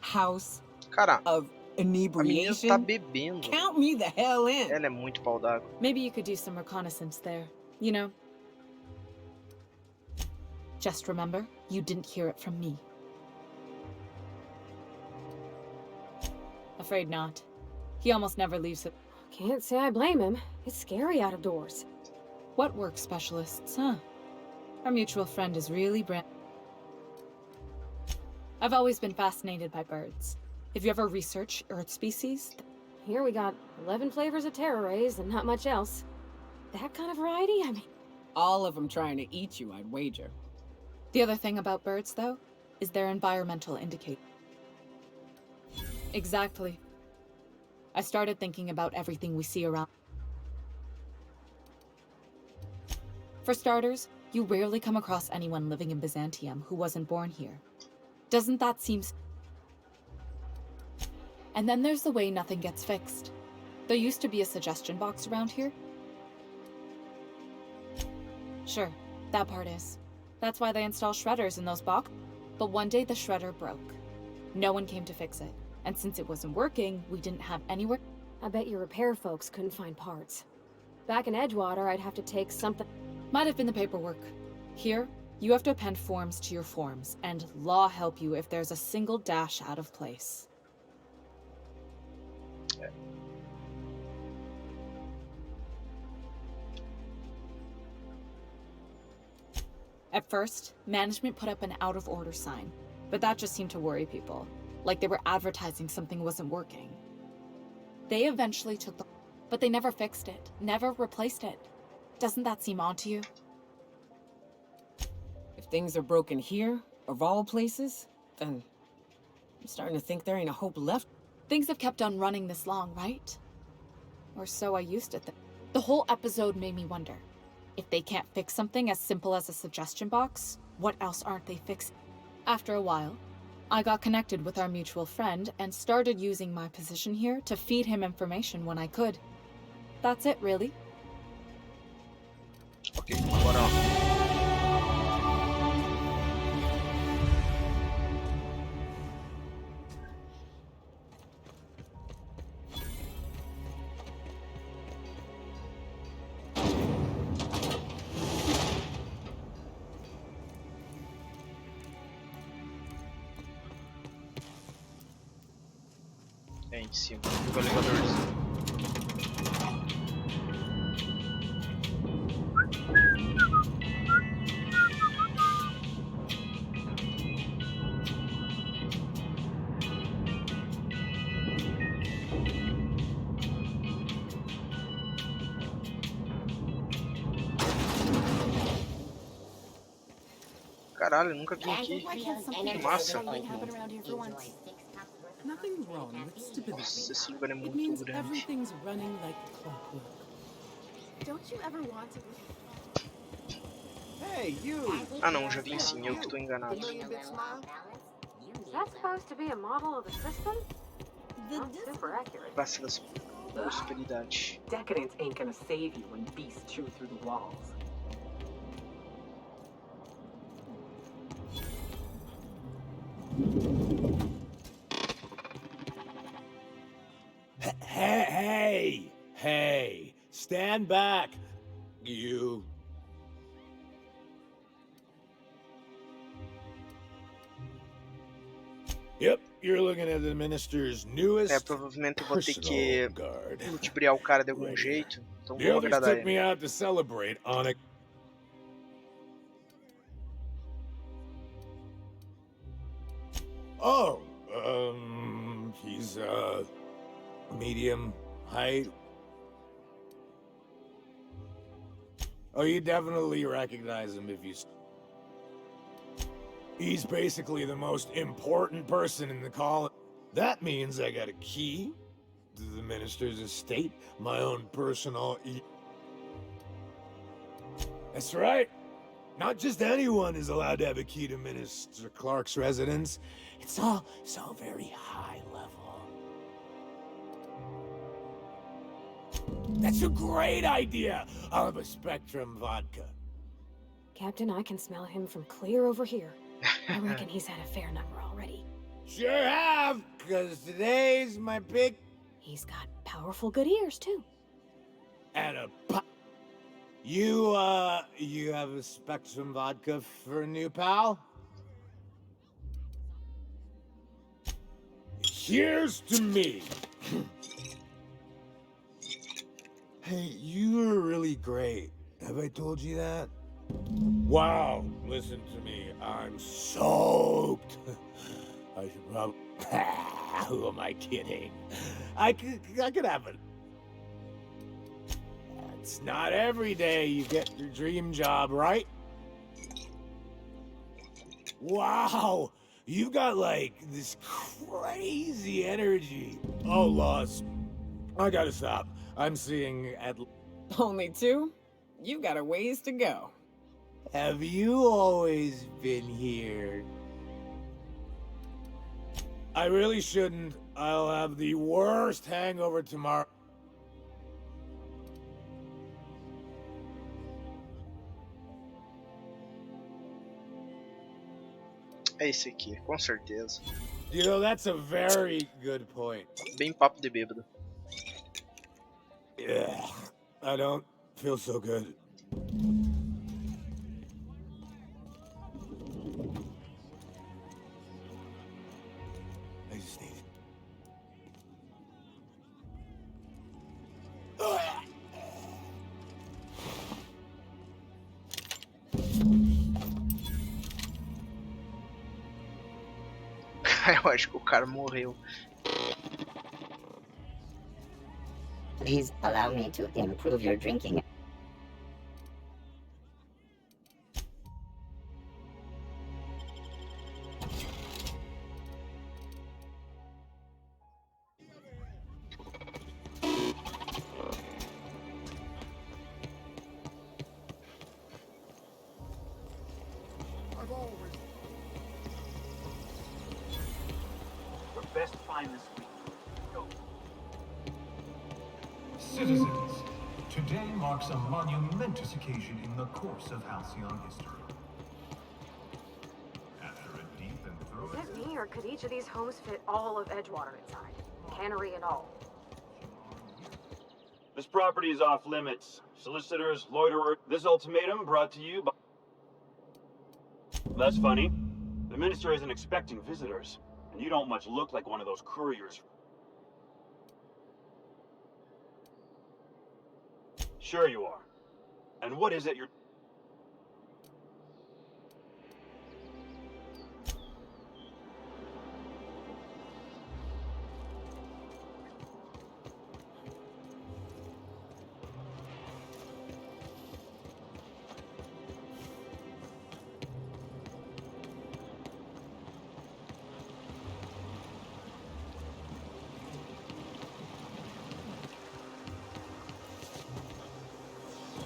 House Cara, of a menina Inebriation? tá bebendo. Count me the hell in. Ela é muito pau d'água. Maybe you could do some reconnaissance there, you know? Just remember, you didn't hear it from me. Afraid not. He almost never leaves it. Can't say I blame him. It's scary out of doors. What work specialists, huh? Our mutual friend is really I've always been fascinated by birds. If you ever research Earth species... Here we got 11 flavors of terror rays and not much else. That kind of variety, I mean... All of them trying to eat you, I'd wager. The other thing about birds, though, is their environmental indicators. Exactly. I started thinking about everything we see around. For starters, You rarely come across anyone living in Byzantium who wasn't born here. Doesn't that seem... And then there's the way nothing gets fixed. There used to be a suggestion box around here. Sure, that part is. That's why they install shredders in those boxes. But one day the shredder broke. No one came to fix it. And since it wasn't working, we didn't have anywhere... I bet your repair folks couldn't find parts. Back in Edgewater, I'd have to take something... Might have been the paperwork. Here, you have to append forms to your forms, and law help you if there's a single dash out of place. At first, management put up an out-of-order sign, but that just seemed to worry people, like they were advertising something wasn't working. They eventually took the... But they never fixed it, never replaced it. Doesn't that seem odd to you? If things are broken here, of all places, then I'm starting to think there ain't a hope left. Things have kept on running this long, right? Or so I used to think. The whole episode made me wonder. If they can't fix something as simple as a suggestion box, what else aren't they fixing? After a while, I got connected with our mutual friend and started using my position here to feed him information when I could. That's it, really. Ok, agora ó. É em cima do elevadorzinho. Caralho, eu nunca vim aqui. Que massa. Nothing wrong with stability. Nossa, esse lugar é It muito means grande. everything's running like clockwork. Don't you ever want to be... Hey, you! Ah não, já vim sim, eu que tô enganado. Is that supposed to be a model of the system? Not super accurate. Praça das Prosperidade. Decadence ain't gonna save you when beasts chew through the walls. Hey! Stand back! You... Yep, you're looking at the minister's newest Provavelmente eu vou ter personal que guard. ludibriar o cara de algum jeito, então The vou others agradar took me ele. out to celebrate on a... Oh, he's, medium height. Oh, you definitely recognize him if you... He's basically the most important person in the colony. That means I got a key to the minister's estate, my own personal That's right. Not just anyone is allowed to have a key to Minister Clark's residence. It's all so very high level. That's a great idea! I'll have a Spectrum vodka. Captain, I can smell him from clear over here. I reckon he's had a fair number already. Sure have, because today's my big... He's got powerful good ears, too. And a You have a Spectrum vodka for a new pal? Cheers to me! Hey, you were really great. Have I told you that? Wow, listen to me. I'm soaked. I should probably... Who am I kidding? I could have it. It's not every day you get your dream job, right? Wow, you got like this crazy energy. Oh, Lost. I gotta stop. I'm seeing at... Only two? You got a ways to go. Have you always been here? I really shouldn't. I'll have the worst hangover tomorrow. É esse aqui, com certeza. You know, that's a very good point. Bem papo de bêbado. Yeah, I don't feel so good. I just need it. Eu acho que o cara morreu. Please allow me to improve your drinking. Your best find this week. Go. Citizens, today marks a monumentous occasion in the course of Halcyon history. After a deep and thorough... Is it me, or could each of these homes fit all of Edgewater inside? Cannery and all. This property is off limits. Solicitors, loiterer. This ultimatum brought to you by... That's funny. The minister isn't expecting visitors, and you don't much look like one of those couriers. Sure you are. And what is it you're...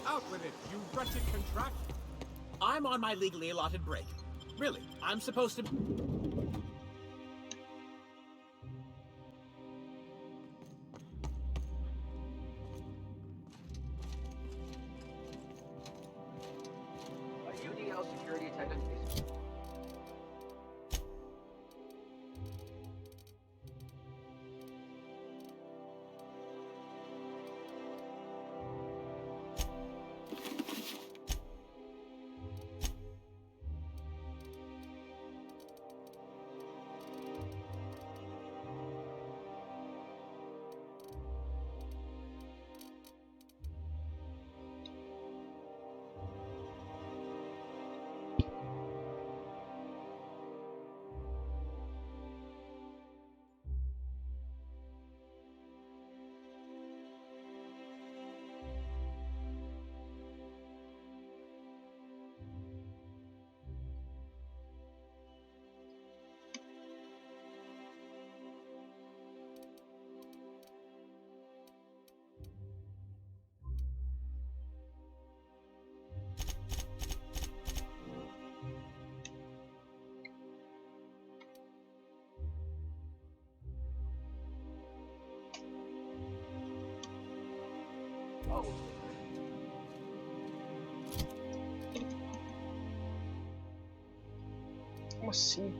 Out with it, you wretched contract! I'm on my legally allotted break. Really, I'm supposed to... UDL security attendant, please. Oh. Como assim?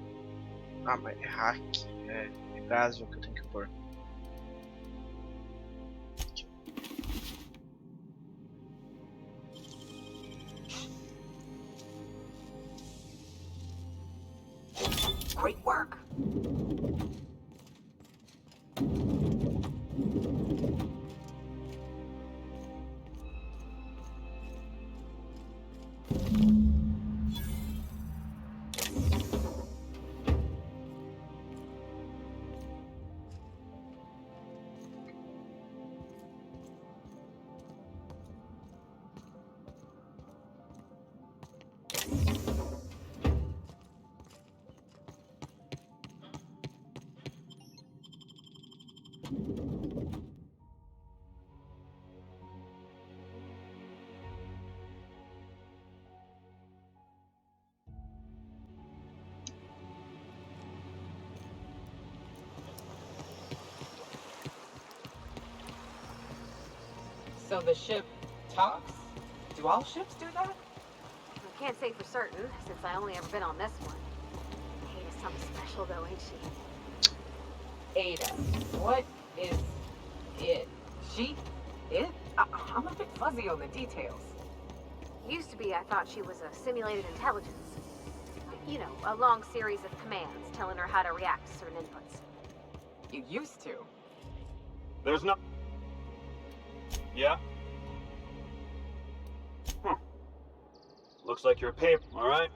Ah, mas é hack. É Gasio que eu tenho que pôr. Great work. So the ship talks? Do all ships do that? I can't say for certain, since I only ever been on this one. Ada's something special though, ain't she? Ada. What is it? She? It? I'm a bit fuzzy on the details. Used to be I thought she was a simulated intelligence. You know, a long series of commands telling her how to react to certain inputs. You used to? There's no... Yeah? Looks like your paper, alright?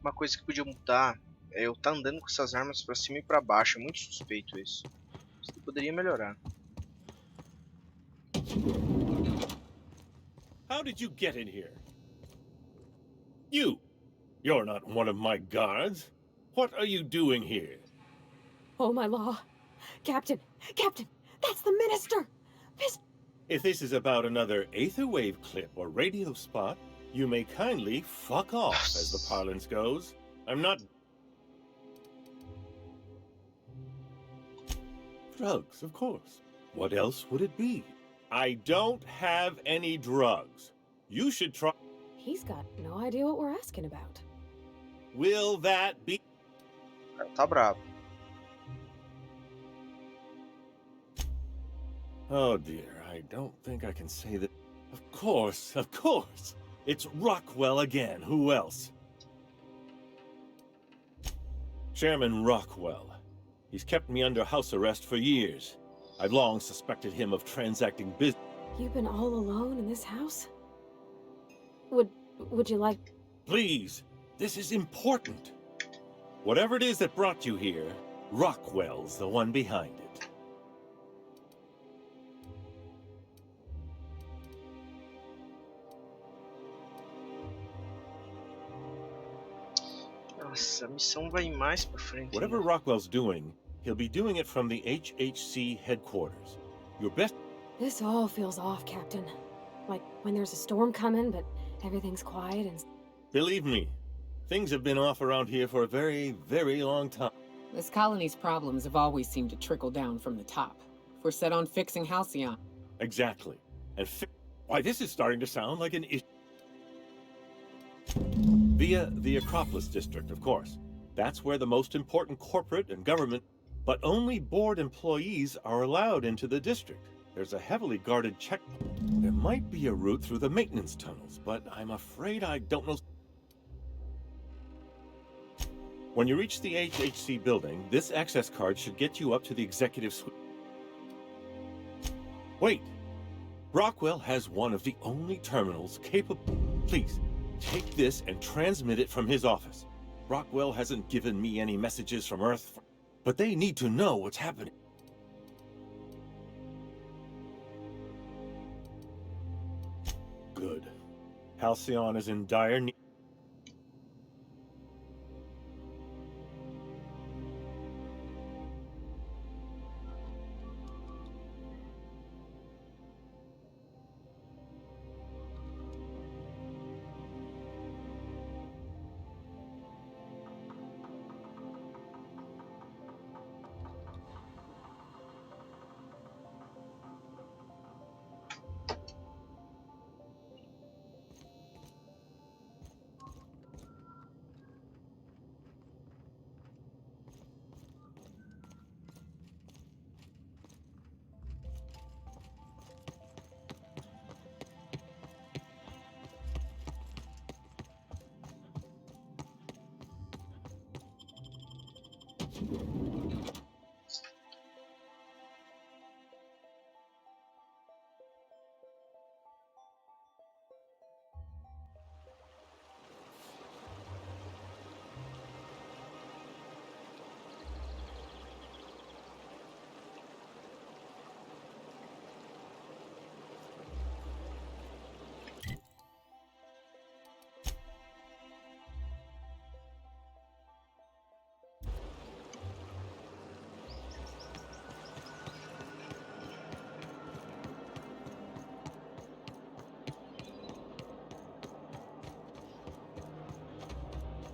Uma coisa que podia mudar é eu estar andando com essas armas pra cima e pra baixo. É muito suspeito isso. Isso poderia melhorar. How did you get in here? You're not one of my guards. What are you doing here? Oh, my law. Captain! Captain! That's the minister! If this is about another Aetherwave clip or radio spot, you may kindly fuck off, as the parlance goes. I'm not... Drugs, of course. What else would it be? I don't have any drugs. You should try... He's got no idea what we're asking about. Will that be... Tá bravo. Oh dear, I don't think I can say that... Of course, of course! It's Rockwell again, who else? Chairman Rockwell. He's kept me under house arrest for years. I've long suspected him of transacting business. You've been all alone in this house? Would you like... Please, this is important. Whatever it is that brought you here, Rockwell's the one behind it. Nossa, a missão vai mais pra frente. Whatever Rockwell's doing, he'll be doing it from the HHC headquarters. Your best... This all feels off, Captain. Like when there's a storm coming, but everything's quiet and... Believe me, things have been off around here for a very, very long time. This colony's problems have always seemed to trickle down from the top. If we're set on fixing Halcyon. Exactly. And why, this is starting to sound like an issue. Via the Acropolis District, of course. That's where the most important corporate and government... But only board employees are allowed into the district. There's a heavily guarded checkpoint. There might be a route through the maintenance tunnels, but I'm afraid I don't know... When you reach the HHC building, this access card should get you up to the executive suite. Wait! Rockwell has one of the only terminals capable... Please, take this and transmit it from his office. Rockwell hasn't given me any messages from Earth, but they need to know what's happening. Good. Halcyon is in dire need.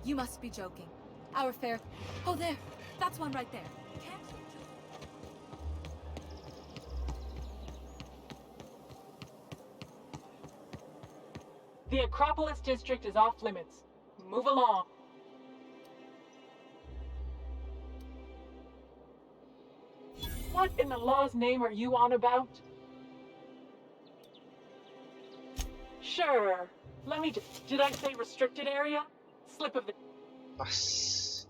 You must be joking. Our fair... Oh, there! That's one right there. Can't you just... The Acropolis district is off limits. Move along. What in the law's name are you on about? Sure. Let me just... Did I say restricted area? Slip of the... Nossa.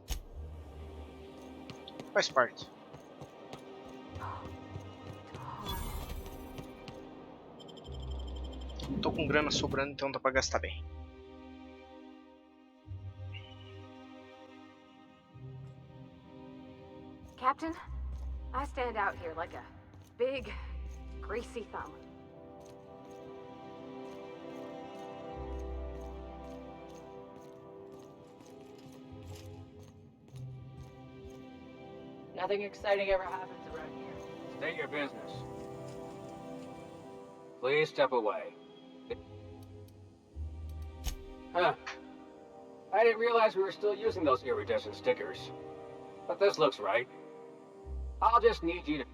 Faz parte. Tô com grana sobrando, então dá pra gastar bem. Captain, I stand out here like a big, greasy thumb. Nothing exciting ever happens around here. State your business. Please step away. Huh. I didn't realize we were still using those iridescent stickers. But this looks right. I'll just need you to...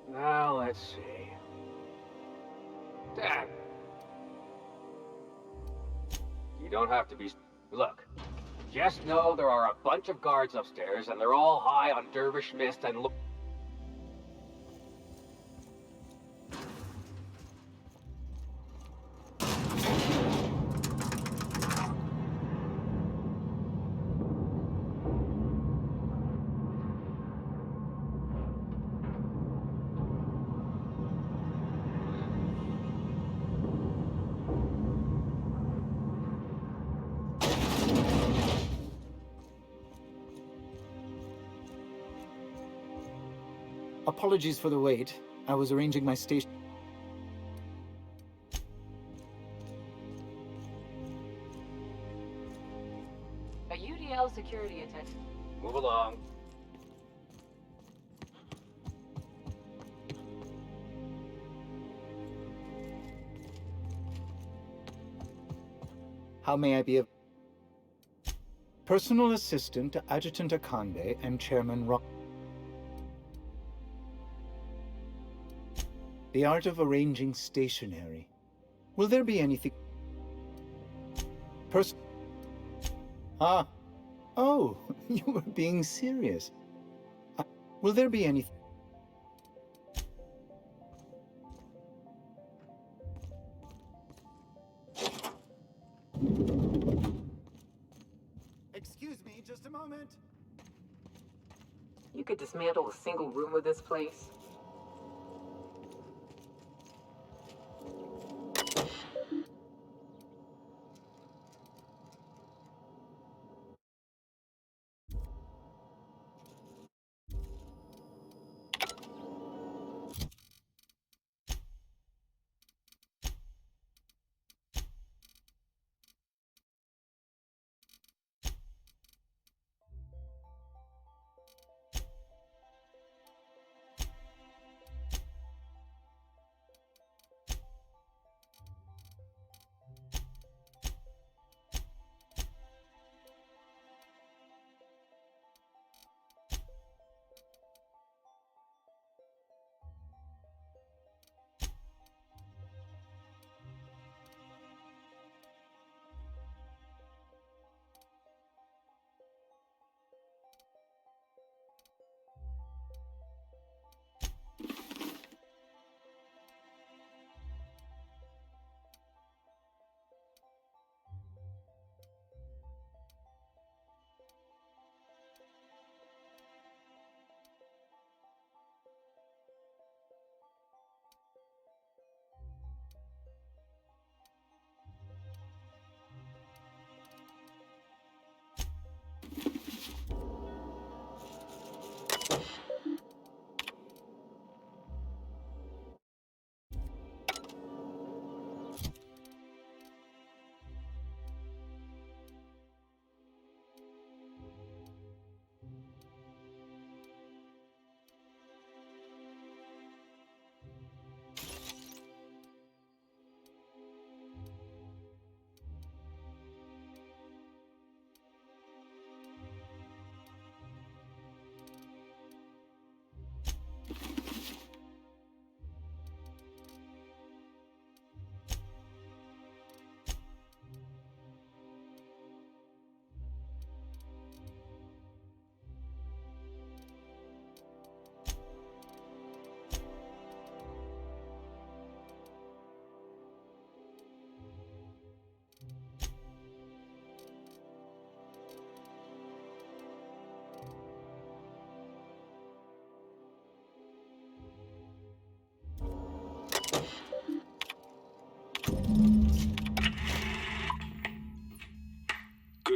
Now, let's see. Damn. You don't have to be... Look. Just know there are a bunch of guards upstairs, and they're all high on dervish mist and look... Apologies for the wait. I was arranging my station. A UDL security attendant. Move along. How may I be of... Personal assistant to Adjutant Akande and Chairman Rock. The art of arranging stationery. Will there be anything... Ah. Oh, you were being serious. Will there be anything... Excuse me, just a moment. You could dismantle a single room of this place.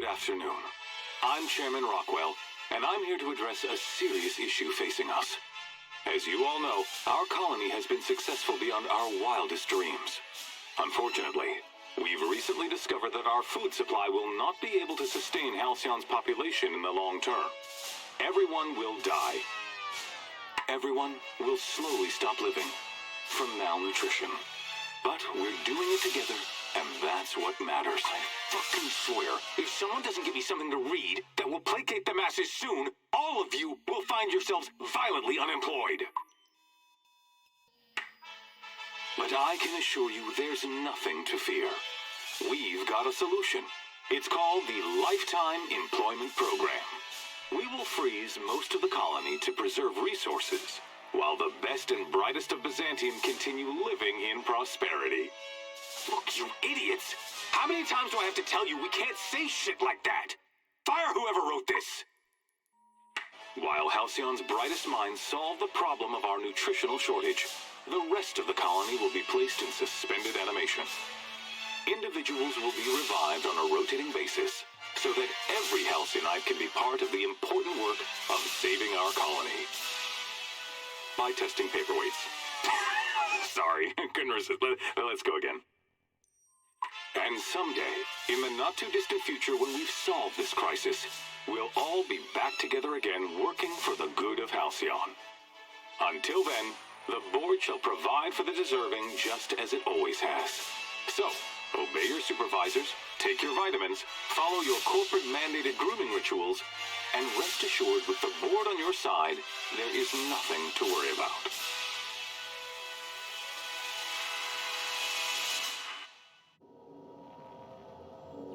afternoon. I'm Chairman Rockwell, and I'm here to address a serious issue facing us. As you all know, our colony has been successful beyond our wildest dreams. Unfortunately, we've recently discovered that our food supply will not be able to sustain Halcyon's population in the long term. Everyone will die. Everyone will slowly stop living from malnutrition. But we're doing it together, and that's what matters. I fucking swear, if someone doesn't give me something to read that will placate the masses soon, all of you will find yourselves violently unemployed. But I can assure you there's nothing to fear. We've got a solution. It's called the Lifetime Employment Program. We will freeze most of the colony to preserve resources, while the best and brightest of Byzantium continue living in prosperity. Look, you idiots! How many times do I have to tell you we can't say shit like that? Fire whoever wrote this! While Halcyon's brightest minds solve the problem of our nutritional shortage, the rest of the colony will be placed in suspended animation. Individuals will be revived on a rotating basis, so that every Halcyonite can be part of the important work of saving our colony. By testing paperweights. Sorry, couldn't resist. Let's go again. And someday, in the not-too-distant future when we've solved this crisis, we'll all be back together again working for the good of Halcyon. Until then, the board shall provide for the deserving just as it always has. So, obey your supervisors, take your vitamins, follow your corporate-mandated grooming rituals, and rest assured with the board on your side, there is nothing to worry about.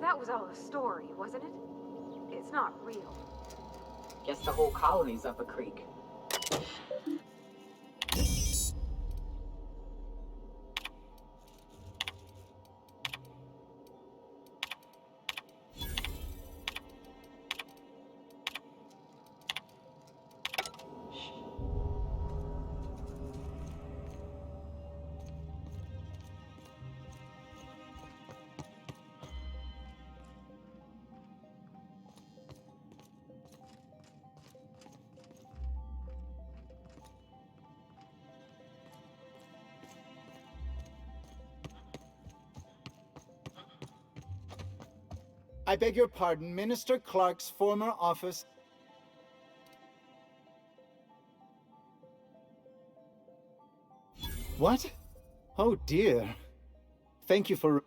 That was all a story, wasn't it? It's not real. Guess the whole colony's up a creek. I beg your pardon, Minister Clark's former office. What? Oh dear. Thank you for...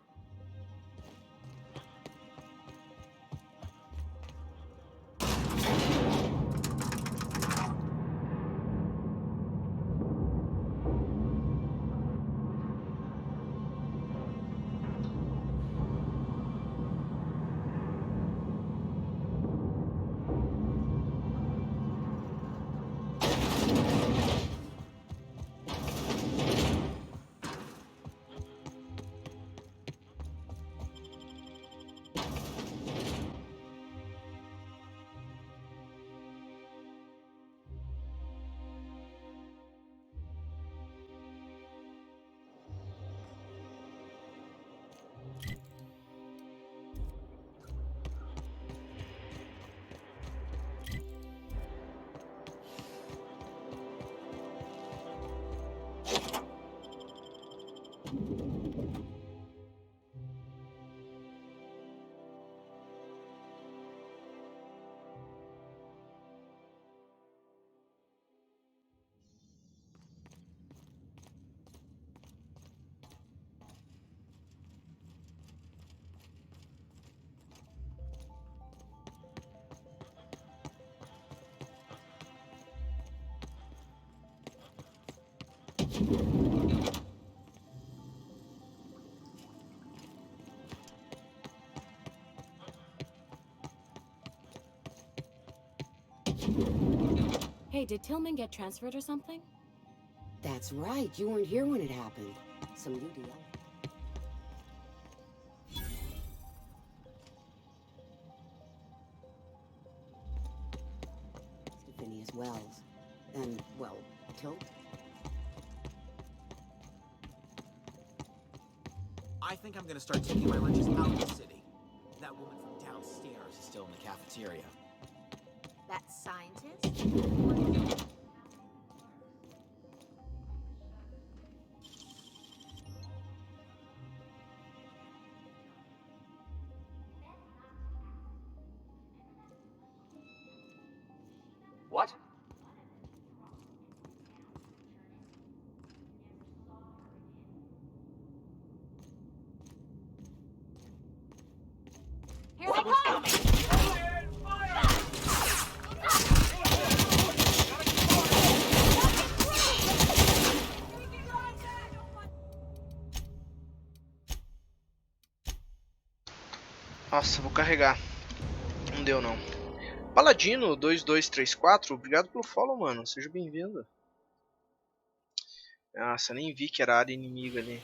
Hey, did Tillman get transferred or something? That's right. You weren't here when it happened. Some UDL. Phineas Wells. And, well, Tilt? I think I'm gonna start taking my lunches out of the city. That woman from downstairs still in the cafeteria. That scientist? What? Here they come! Nossa, vou carregar. Não deu não. Paladino 2234, obrigado pelo follow, mano. Seja bem-vindo. Nossa, nem vi que era área inimiga ali.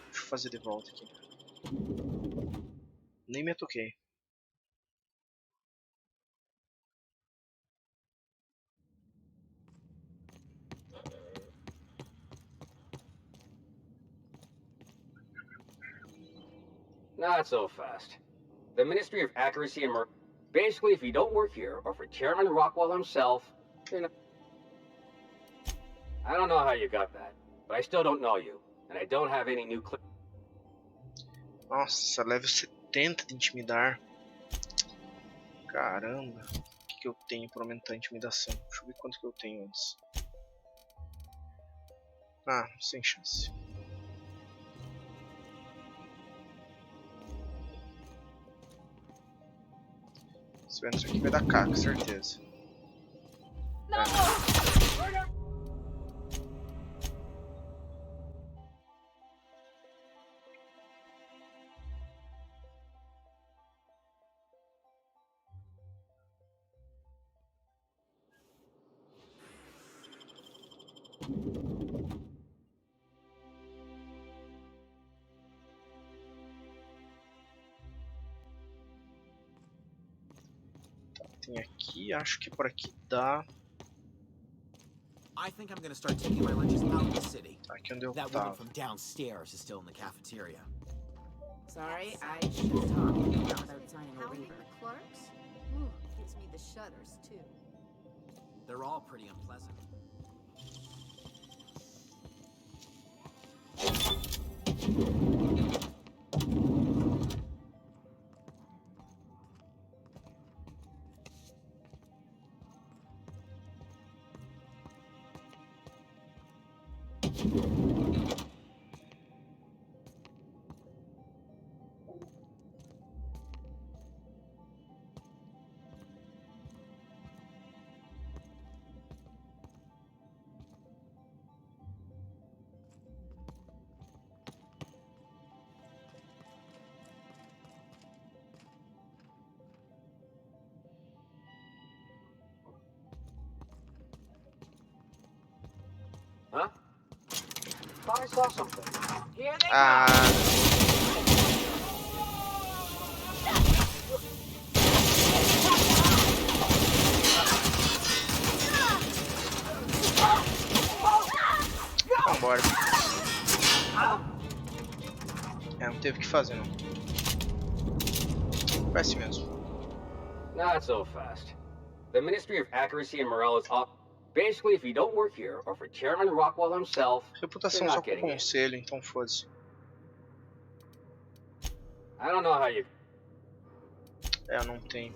Deixa eu fazer de volta aqui. Nem me toquei. Not so fast. The Ministry of Accuracy and basically, if you don't work here, or for Chairman Rockwell himself, you're not... I don't know how you got that, but I still don't know you, and I don't have any new Nossa, level 70 de intimidar. Caramba. O que eu tenho para aumentar a intimidação? Deixa eu ver quanto que eu tenho antes. Ah, sem chance. Se eu entrar aqui vai dar caca, certeza. Tem aqui, acho que por aqui dá. I think I'm gonna start taking my lunches out of the city. Aqui onde eu That tava. woman from downstairs is still in the cafeteria. Sorry, I should have talked without signing a Hounding waiver. the clerks? Ooh, gives me the shudders, too. They're all pretty unpleasant. Huh? Thought I saw something. Here they come! Vambora. Não teve o que fazer não. Vai assim mesmo. Not so fast. The Ministry of Accuracy and Morale is up. Basically, if you don't work here, or for Chairman Rockwell himself, Reputação you're só not com getting it. conselho, então foda-se. I don't know how you... Eu não tenho.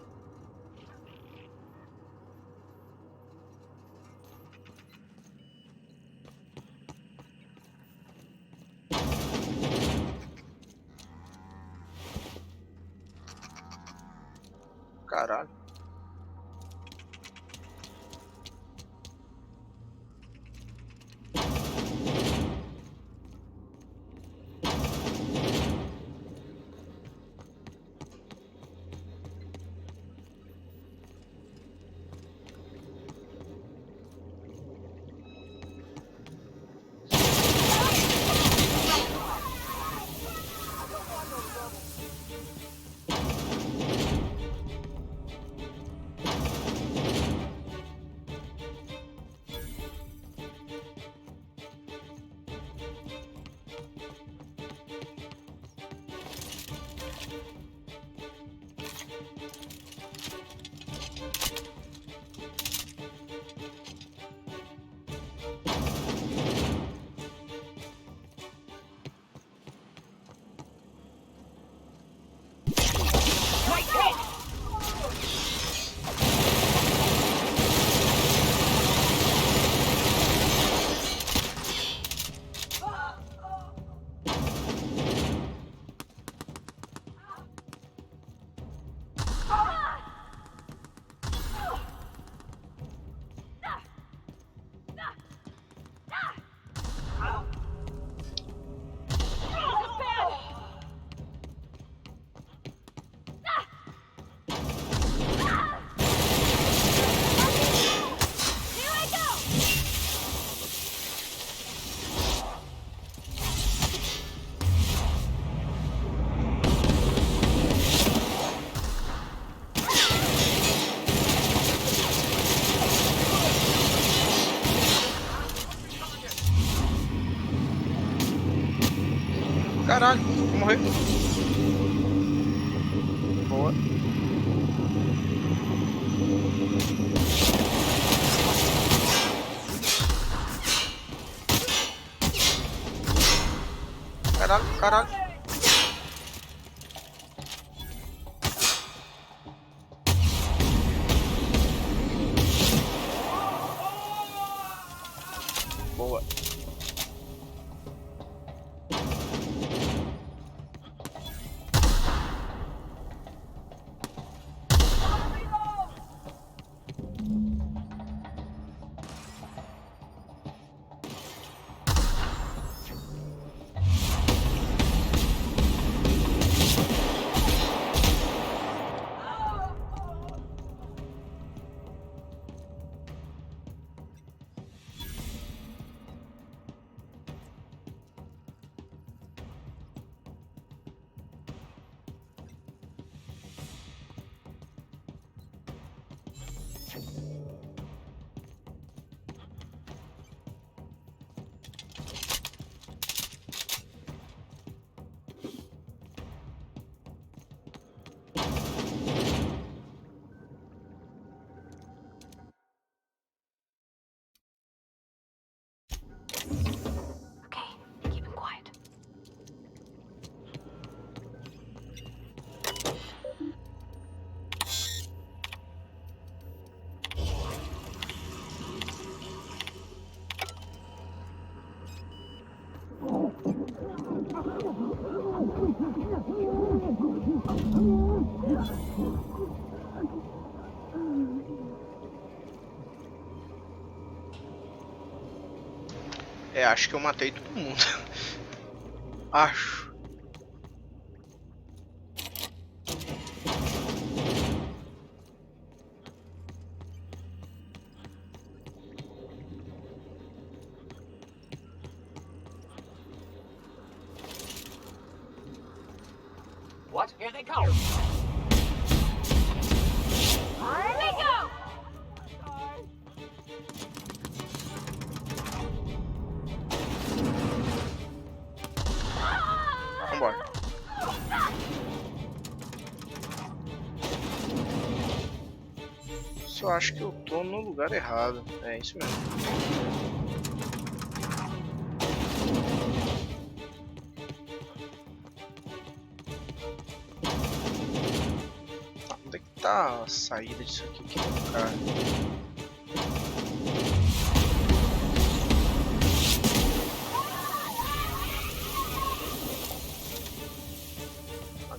Caralho. morrer. Boa. Caralho, caralho. Boa. É, acho que eu matei todo mundo. Acho. What? Here they come! Here they go! Vambora. Só acho que eu tô no lugar errado. É isso mesmo. Onde é que tá a saída disso aqui? Que lugar?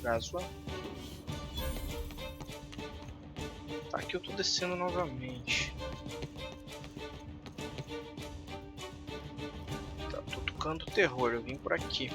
Gasua. Tá, aqui eu tô descendo novamente. Tá, tô tocando terror, eu vim por aqui.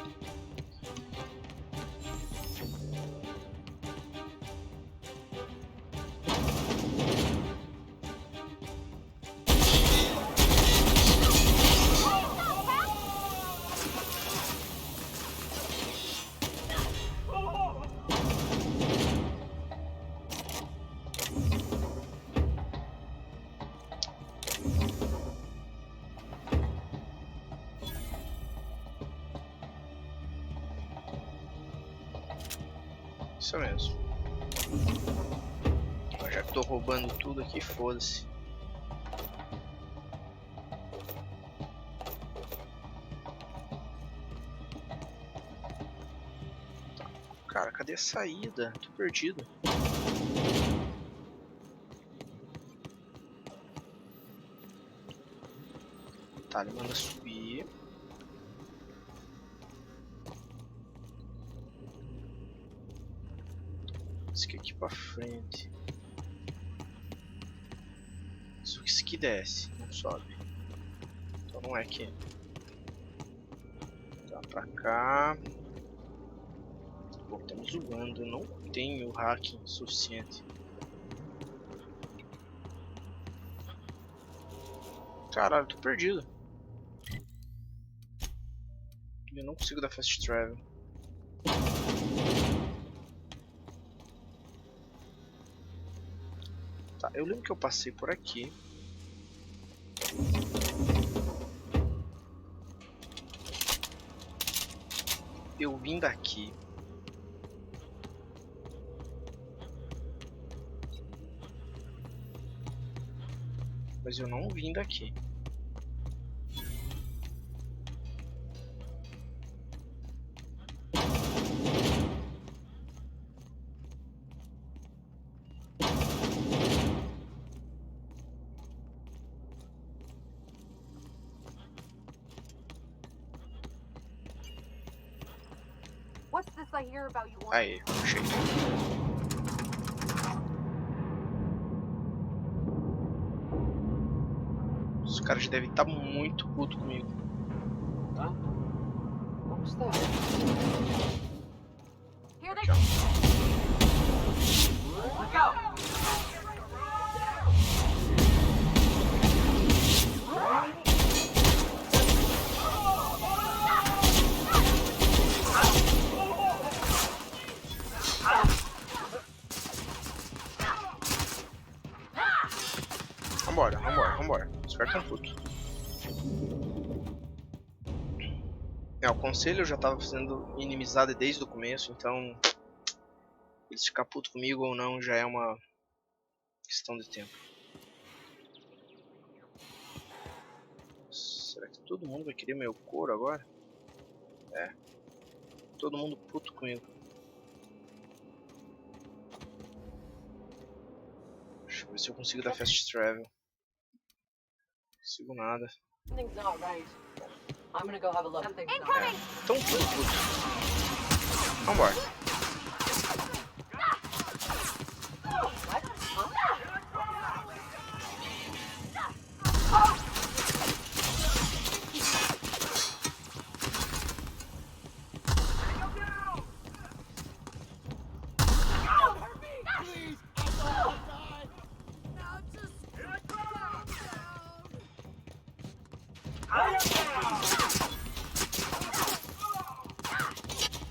Isso mesmo. Já que tô roubando tudo aqui, foda-se. Cara, cadê a saída? Tô perdido. Tá, ele manda subir. Isso aqui pra frente. Isso aqui desce, não sobe. Então não é aqui. Tá pra cá. Pô, estamos zoando. Eu não tenho hacking suficiente. Caralho, tô perdido. Eu não consigo dar fast travel. Tá, eu lembro que eu passei por aqui. Eu vim daqui. Mas eu não vim daqui. What's this I hear about you? Aí, cheguei. Os caras já devem estar muito putos comigo. Huh? What was that? Here they Aqui, ó. Look out! Vambora, vambora, vambora. Os caras tão putos. O conselho eu já tava fazendo inimizade desde o começo, então eles ficar putos comigo ou não já é uma questão de tempo. Será que todo mundo vai querer meu couro agora? É. Todo mundo puto comigo. Deixa eu ver se eu consigo dar fast travel. Não consigo nada. Something's not right. I'm gonna go have a look. É, tão puto. Vambora.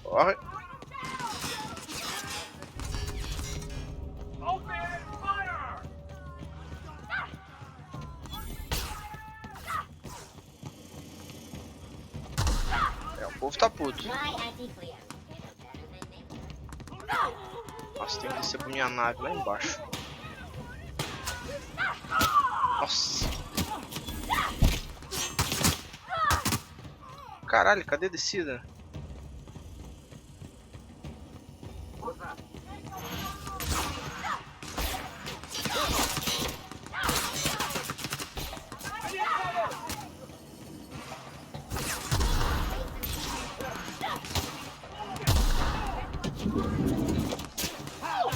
Corre. É, o povo tá puto. Nossa, tem que descer pra minha nave lá embaixo. Nossa. Caralho, cadê a descida?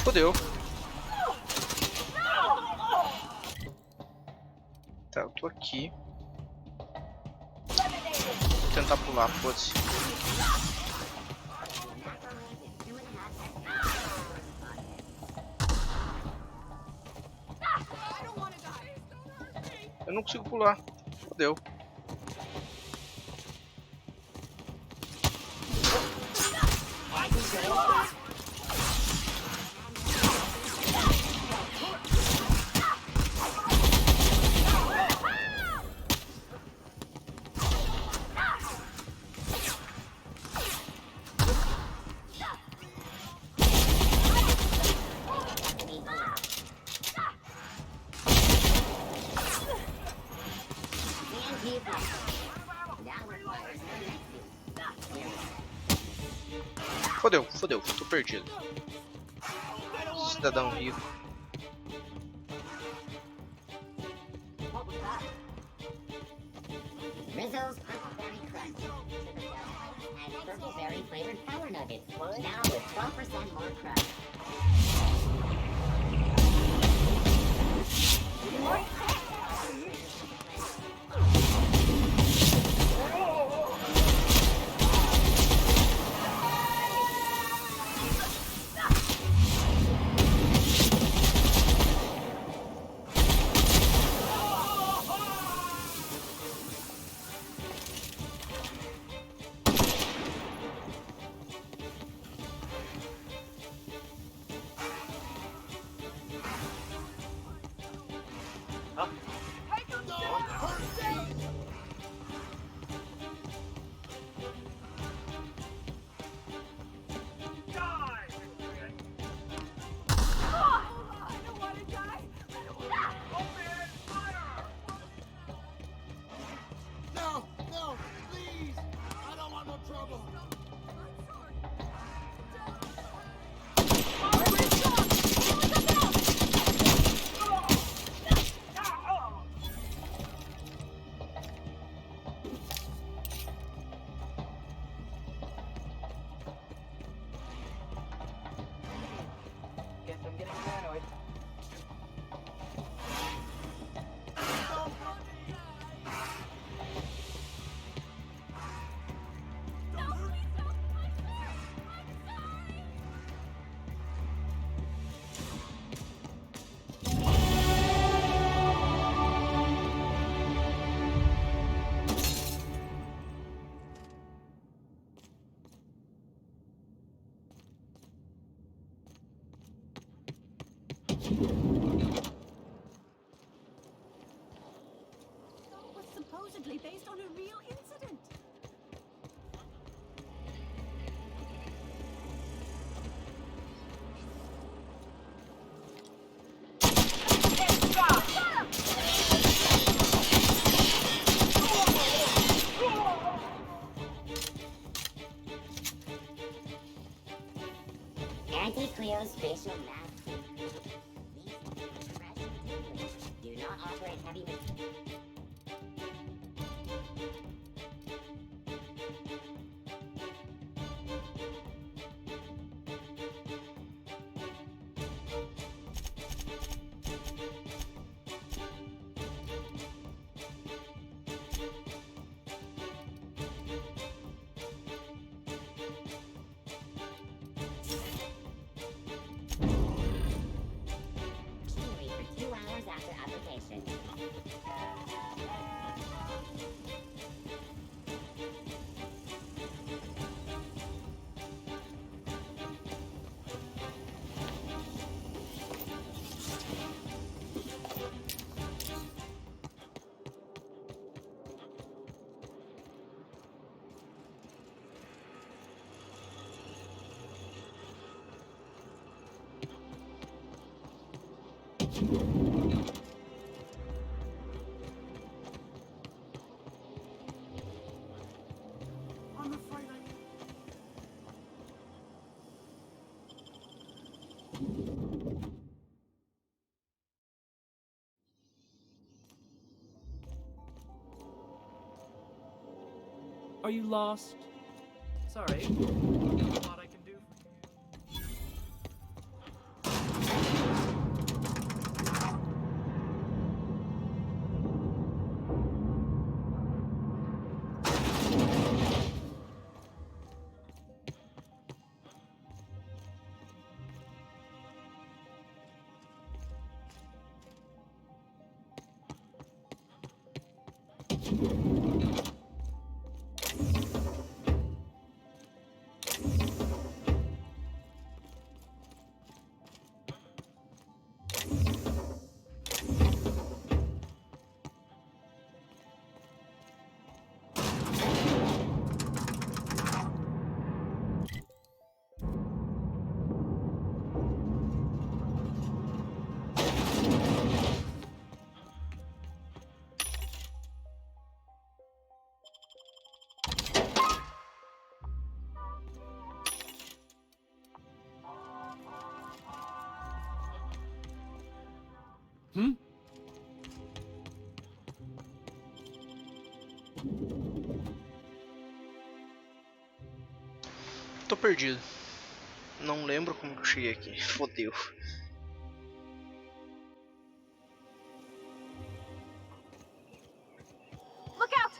Fodeu. Tá, eu tô aqui. Vou tentar pular, foda-se. Eu não consigo pular. Fodeu. Fodeu, fodeu, tô perdido. Cidadão rico. Rizzo's Purple Berry Crunch. And Purple Berry flavored Power Nuggets. Now with 12% more crunch. Was supposedly based on a real incident. Anti-Cleo's facial mask. These compression tablets do not operate heavy material. Wait for 2 hours after application. I'm afraid I... Are you lost? Sorry. A lot I can do for you. Tô perdido. Não lembro como que eu cheguei aqui. Fodeu. Look out!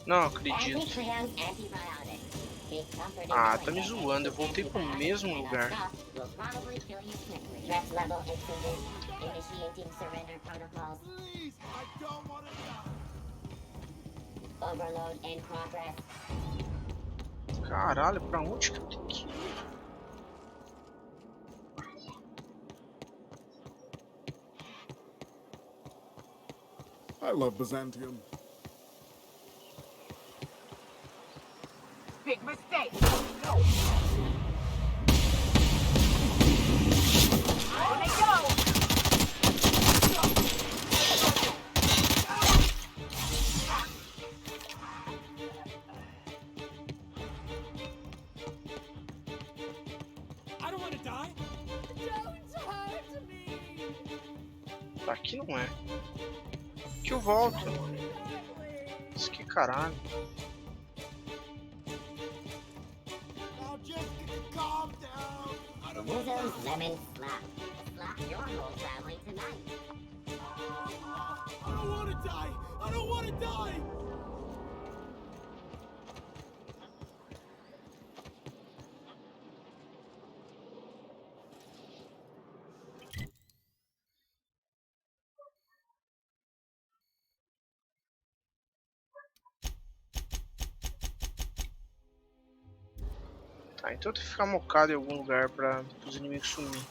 Não acredito. Anti-prions, antibiotics. Keep comforting Ah, knowing tá me that zoando. Eu voltei pro antibiotics mesmo enough lugar. stuff will probably kill you quickly. Threat level exceeded. Initiating surrender protocols. Please, I don't want to die. Overload in progress. Caralho, pra onde que eu tenho que ir? I love Byzantium. Big mistake. On they go. I don't want to die. Don't hurt me. Tá aqui não é. Que eu volto. Isso que caralho. Now just calm down. Wizzo's lemon slap. Slap your whole family tonight. I don't want to die. I don't want to die. Tá, então eu tenho que ficar mocado em algum lugar para os inimigos sumir.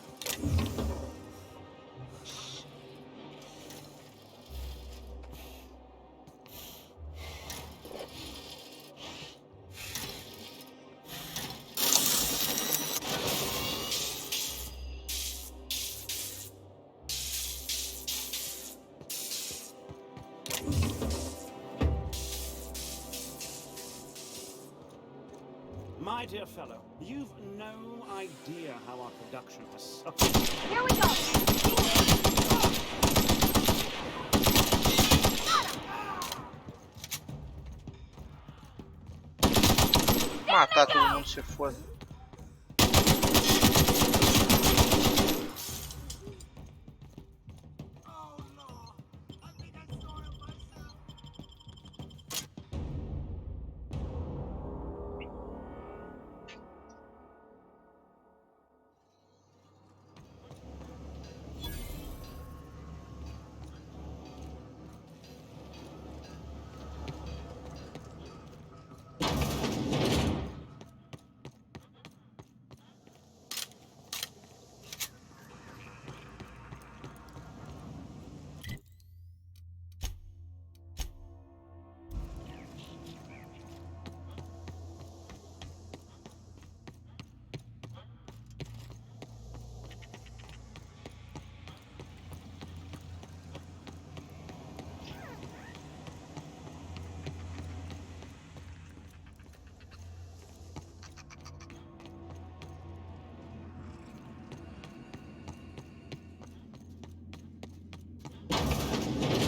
My dear fellow, you've no idea how our production has suffered. Here we go. Matar todo mundo se for.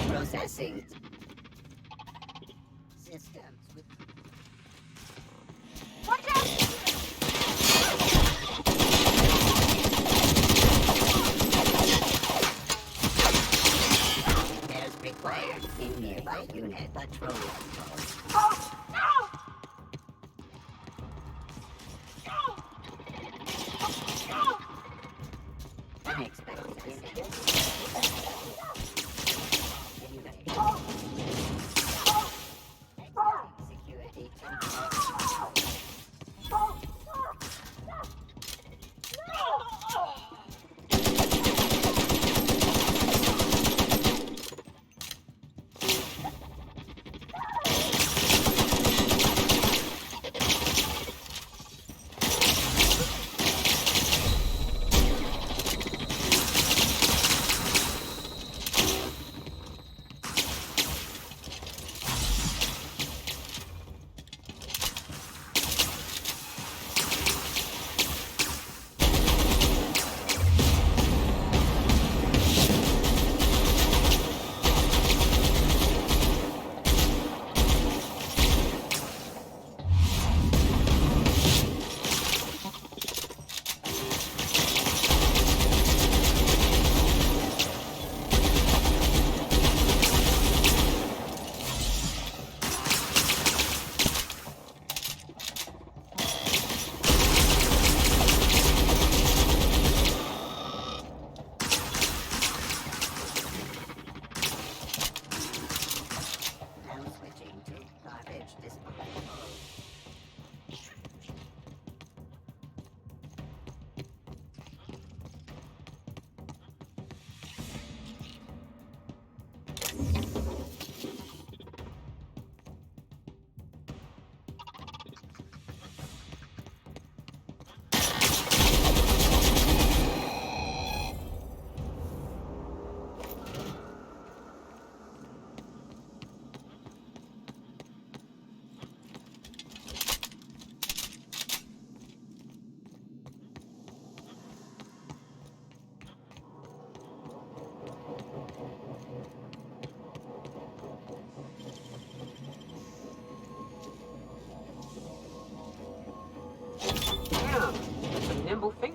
Processing. Systems with... Watch out! As required in nearby unit patrol. Oh, no! Unexpected incident. Security control.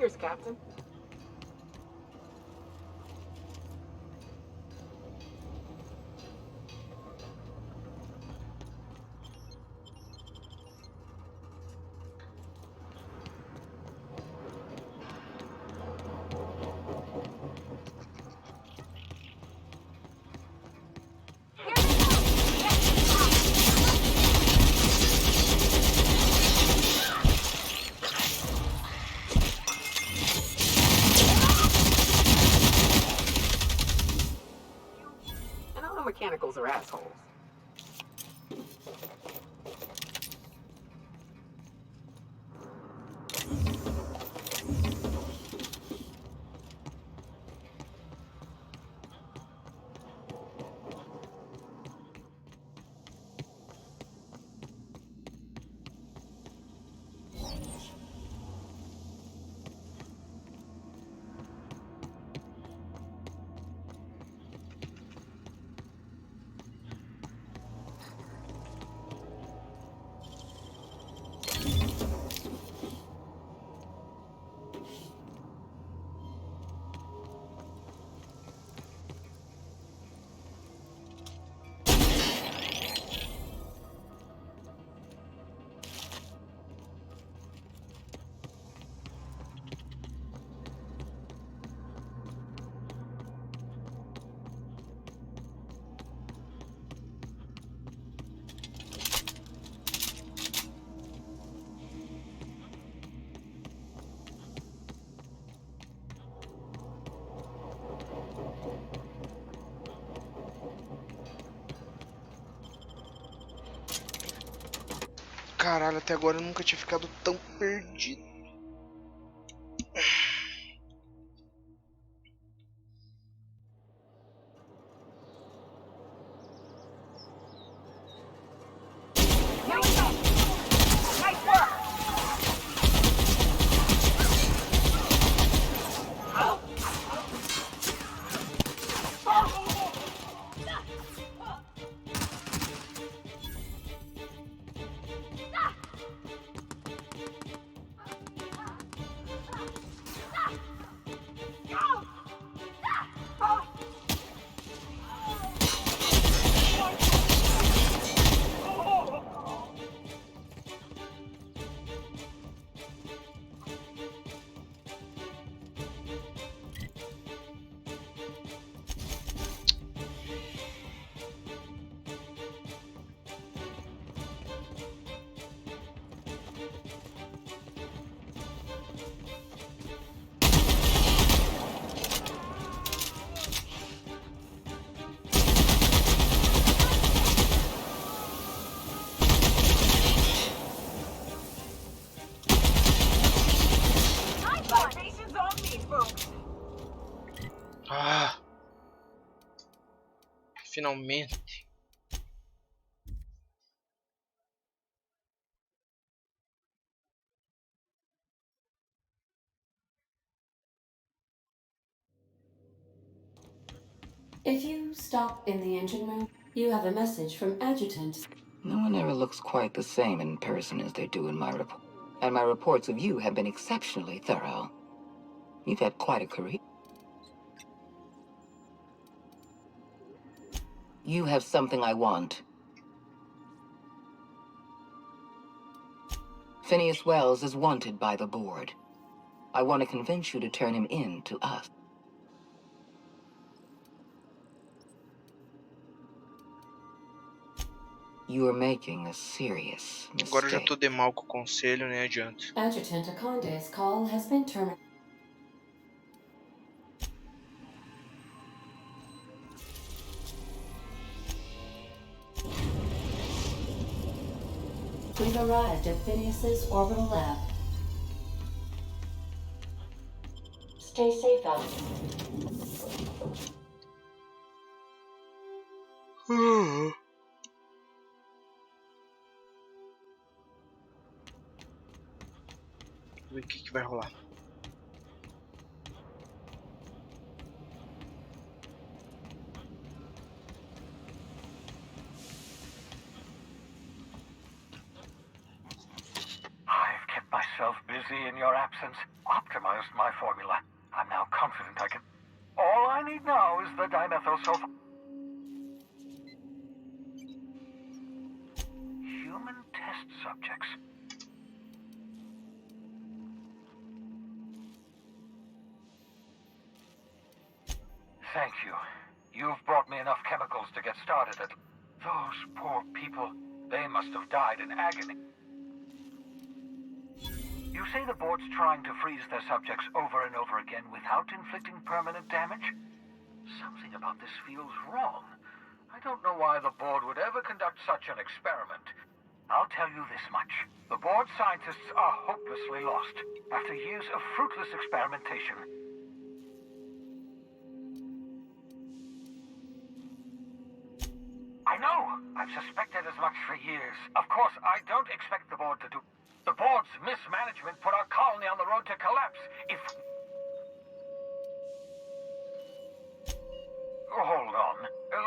fingers, Captain. And all the mechanicals are assholes. Caralho, até agora eu nunca tinha ficado tão perdido. Ah, finalmente. If you stop in the engine room, you have a message from Adjutant. No one ever looks quite the same in person as they do in my report. And my reports of you have been exceptionally thorough. You've had quite a career. You have something I want. Phineas Wells is wanted by the board. I want to convince you to turn him in to us. You are making a serious mistake. Agora eu já tô de mal com o conselho, nem adianta. Adjutant Aconde's call has been terminated. We've arrived at Phineas's orbital lab. Stay safe out. Vamos ver o que vai rolar. I've kept myself busy see, in your absence, optimized my formula. I'm now confident I can... All I need now is the dimethyl Human test subjects. Thank you. You've brought me enough chemicals to get started at... Those poor people, they must have died in agony. You say the board's trying to freeze their subjects over and over again without inflicting permanent damage? Something about this feels wrong. I don't know why the board would ever conduct such an experiment. I'll tell you this much. The board scientists are hopelessly lost after years of fruitless experimentation. I know! I've suspected as much for years. Of course, I don't expect the board to do... The board's mismanagement put our colony on the road to collapse. If... Oh, hold on.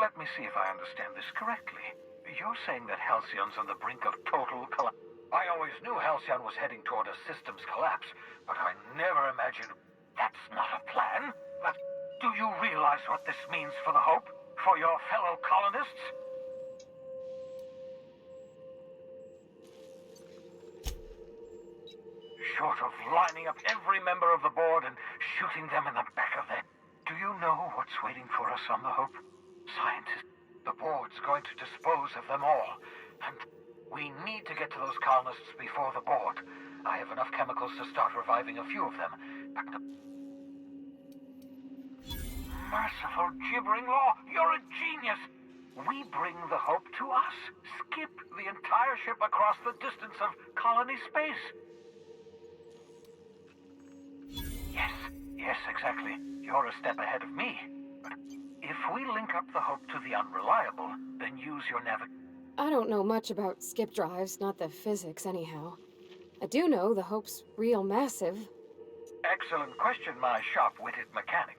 Let me see if I understand this correctly. You're saying that Halcyon's on the brink of total collapse. I always knew Halcyon was heading toward a systems collapse, but I never imagined... That's not a plan. But do you realize what this means for the Hope? For your fellow colonists? Short of lining up every member of the board and shooting them in the back of the... Do you know what's waiting for us on the Hope? Scientists. The board's going to dispose of them all. And we need to get to those colonists before the board. I have enough chemicals to start reviving a few of them. But the... Merciful gibbering law! You're a genius! We bring the Hope to us. Skip the entire ship across the distance of colony space. Yes, exactly. You're a step ahead of me. But if we link up the Hope to the Unreliable, then use your I don't know much about skip drives, not the physics anyhow. I do know the Hope's real massive. Excellent question, my sharp-witted mechanic.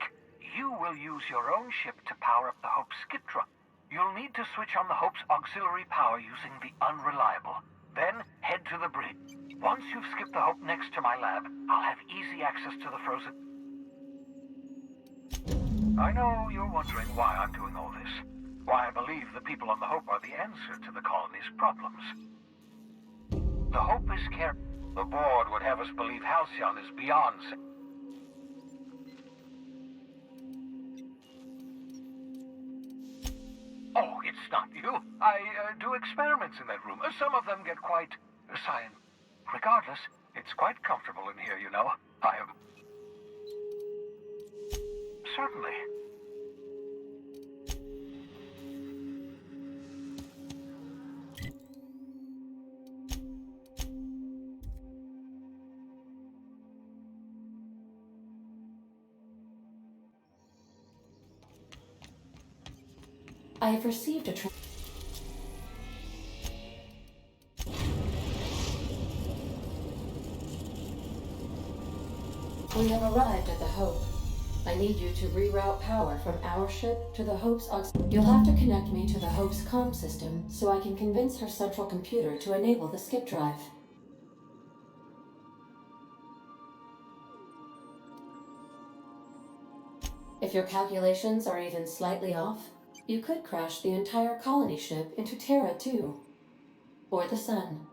You will use your own ship to power up the Hope's skip drive. You'll need to switch on the Hope's auxiliary power using the Unreliable. Then head to the bridge. Once you've skipped the Hope next to my lab, I'll have easy access to the frozen... I know you're wondering why I'm doing all this. Why I believe the people on the Hope are the answer to the colony's problems. The Hope is The board would have us believe Halcyon is beyond... Oh, it's not you. I do experiments in that room. Some of them get quite... science. Regardless, it's quite comfortable in here, you know. I am... Certainly. I have received a We have arrived at the Hope. I need you to reroute power from our ship to the Hope's You'll have to connect me to the Hope's comm system so I can convince her central computer to enable the skip drive. If your calculations are even slightly off, you could crash the entire colony ship into Terra too. Or the Sun.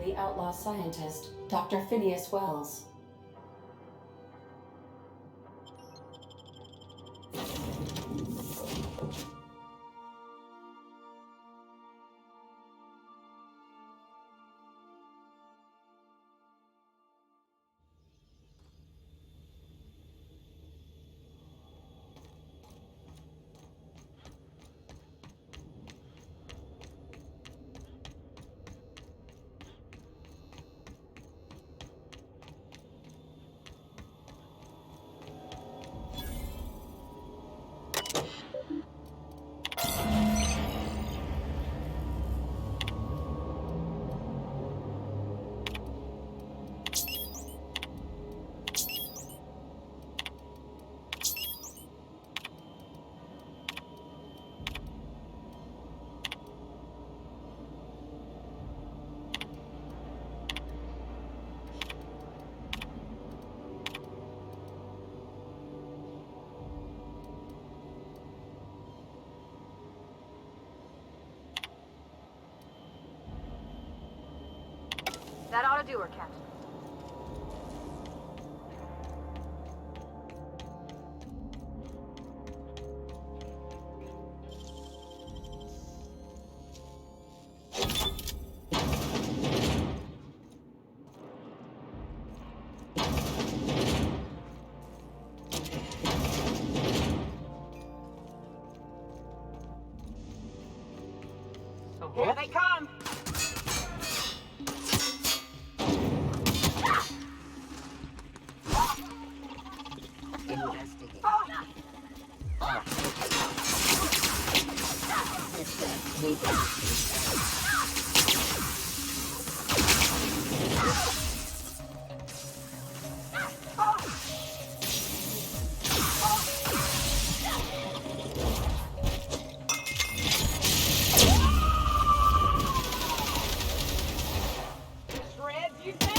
The outlaw scientist, Dr. Phineas Wells. That ought to do her, Captain. So here they come. Shreds, you say?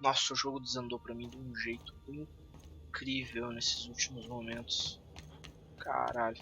Nossa, o jogo desandou pra mim de um jeito incrível nesses últimos momentos. Caralho.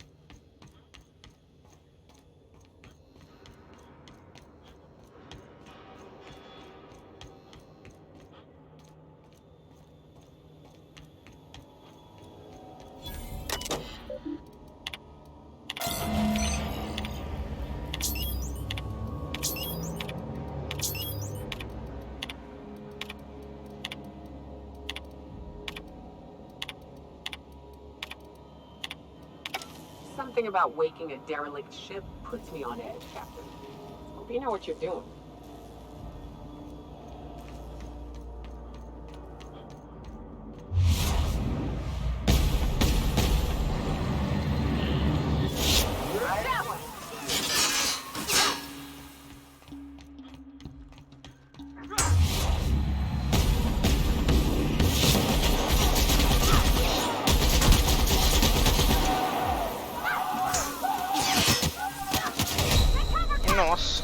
Something about waking a derelict ship puts me on edge, Captain. Hope you know what you're doing. That way. Nossa.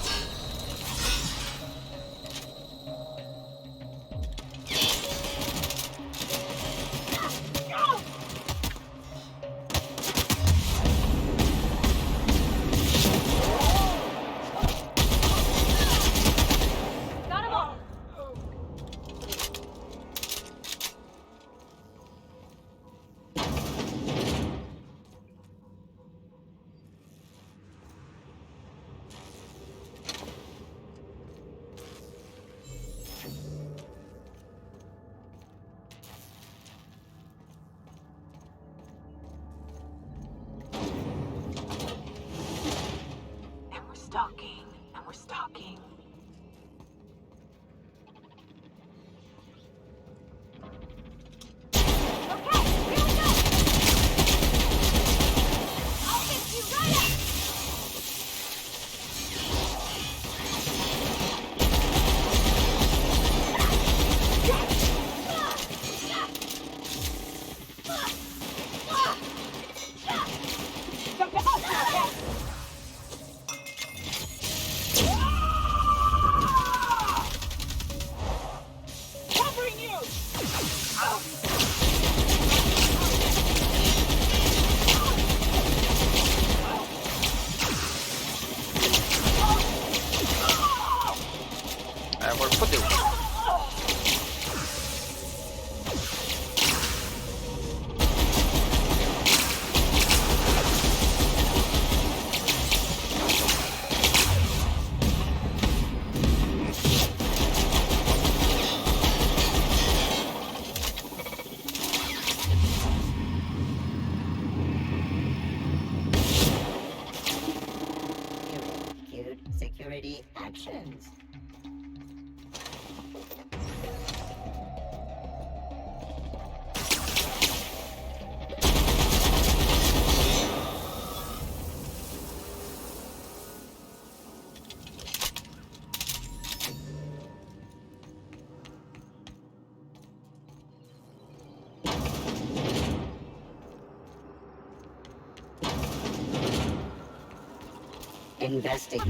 Investigate.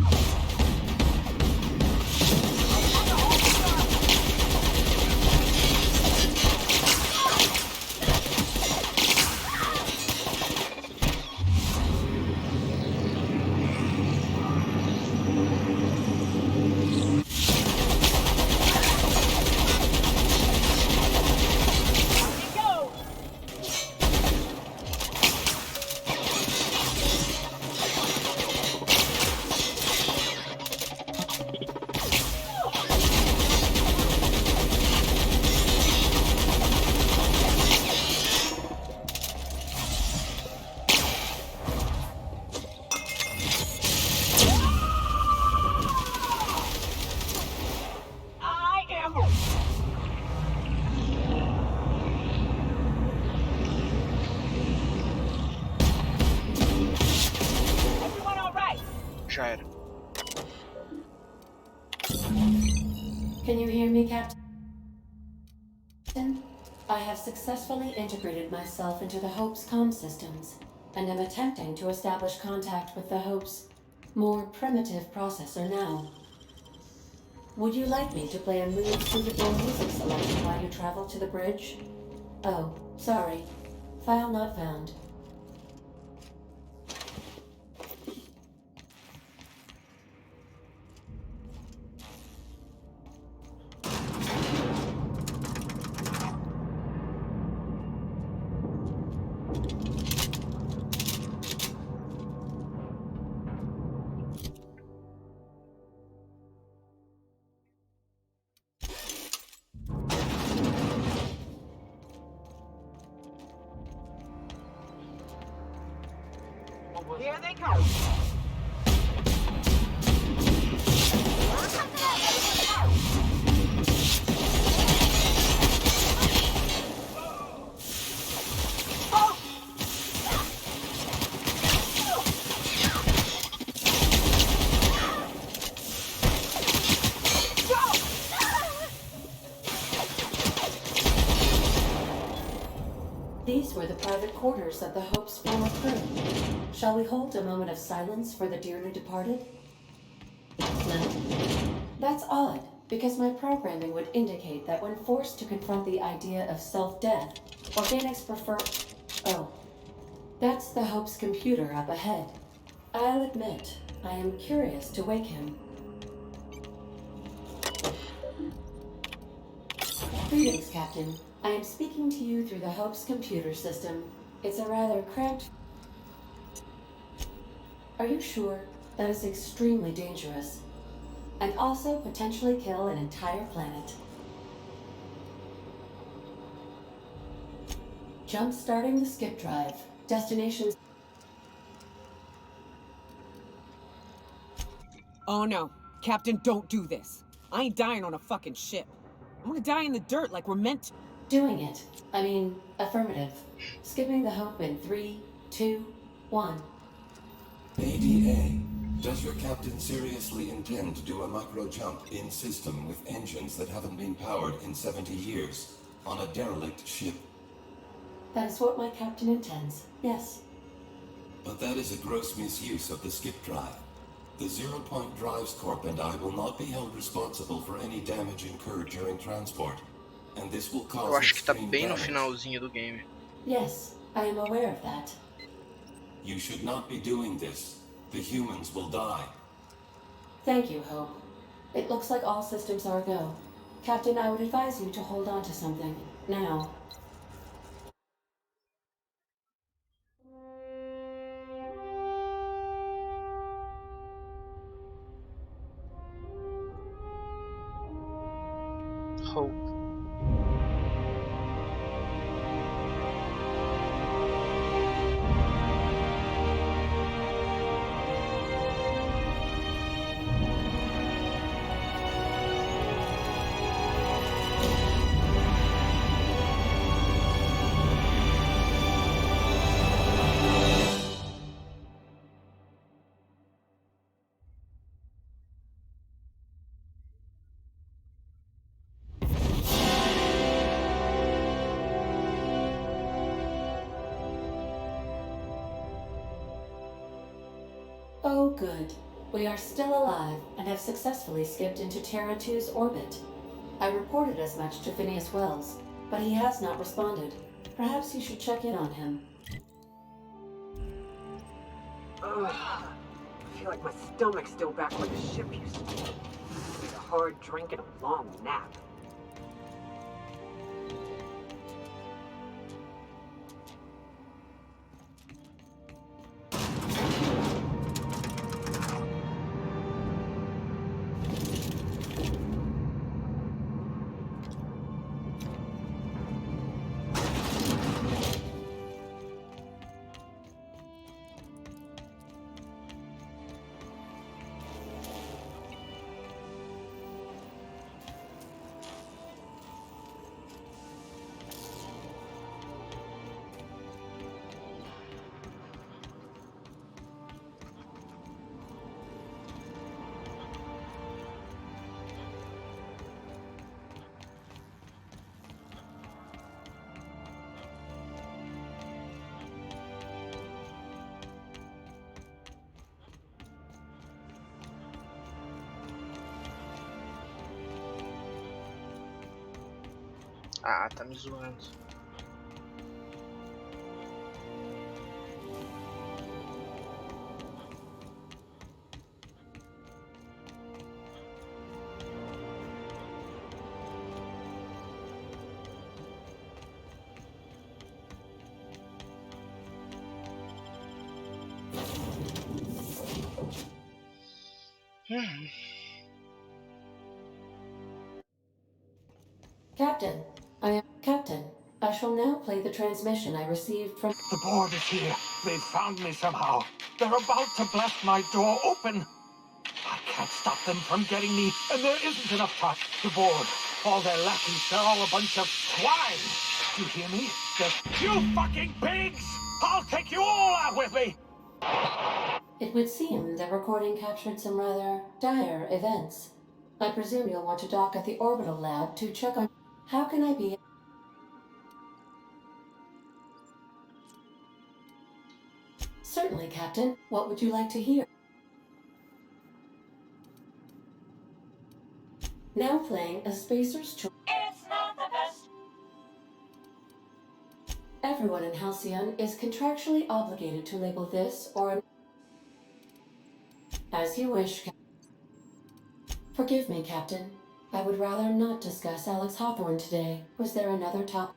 Já era. Can you hear me, Captain? I have successfully integrated myself into the Hope's comm systems, and am attempting to establish contact with the Hope's more primitive processor now. Would you like me to play a mood-suitable music selection while you travel to the bridge? Oh, sorry. File not found. Here they come. These were the private quarters of the Hope's former crew. Shall we hold a moment of silence for the dearly departed? No? That's odd, because my programming would indicate that when forced to confront the idea of self-death, organics prefer... Oh. That's the Hope's computer up ahead. I'll admit, I am curious to wake him. Greetings, Captain. I am speaking to you through the Hope's computer system. It's a rather cramped... Are you sure? That is extremely dangerous. And also potentially kill an entire planet. Jump-starting the skip drive. Destinations... Oh no. Captain, don't do this. I ain't dying on a fucking ship. I'm gonna die in the dirt like we're meant to. Doing it. I mean, affirmative. Skipping the Hope in 3, 2, 1. ADA, does your captain seriously intend to do a micro jump in system with engines that haven't been powered in 70 years on a derelict ship? That is what my captain intends, yes. But that is a gross misuse of the skip drive. The Zero Point Drives Corp and I will not be held responsible for any damage incurred during transport. And this will cause Eu acho que tá extreme bem no damage. finalzinho do game. Yes, I am aware of that. You should not be doing this. The humans will die. Thank you, Hope. It looks like all systems are go. Captain, I would advise you to hold on to something. Now. Hope. Oh, good. We are still alive and have successfully skipped into Terra 2's orbit. I reported as much to Phineas Wells, but he has not responded. Perhaps you should check in on him. Ugh. I feel like my stomach's still back where the ship used to be. Need a hard drink and a long nap. Ah, tá me zoando. Captain, I shall now play the transmission I received from... The board is here. They've found me somehow. They're about to blast my door open. I can't stop them from getting me, and there isn't enough time. The board, all their lackeys, they're all a bunch of swine. Do you hear me? You fucking pigs! I'll take you all out with me! It would seem the recording captured some rather dire events. I presume you'll want to dock at the orbital lab to check on... How can I be... Certainly, Captain. What would you like to hear? Now playing A Spacer's Choice. It's not the best. Everyone in Halcyon is contractually obligated to label this or... As you wish, Forgive me, Captain. I would rather not discuss Alex Hawthorne today. Was there another topic?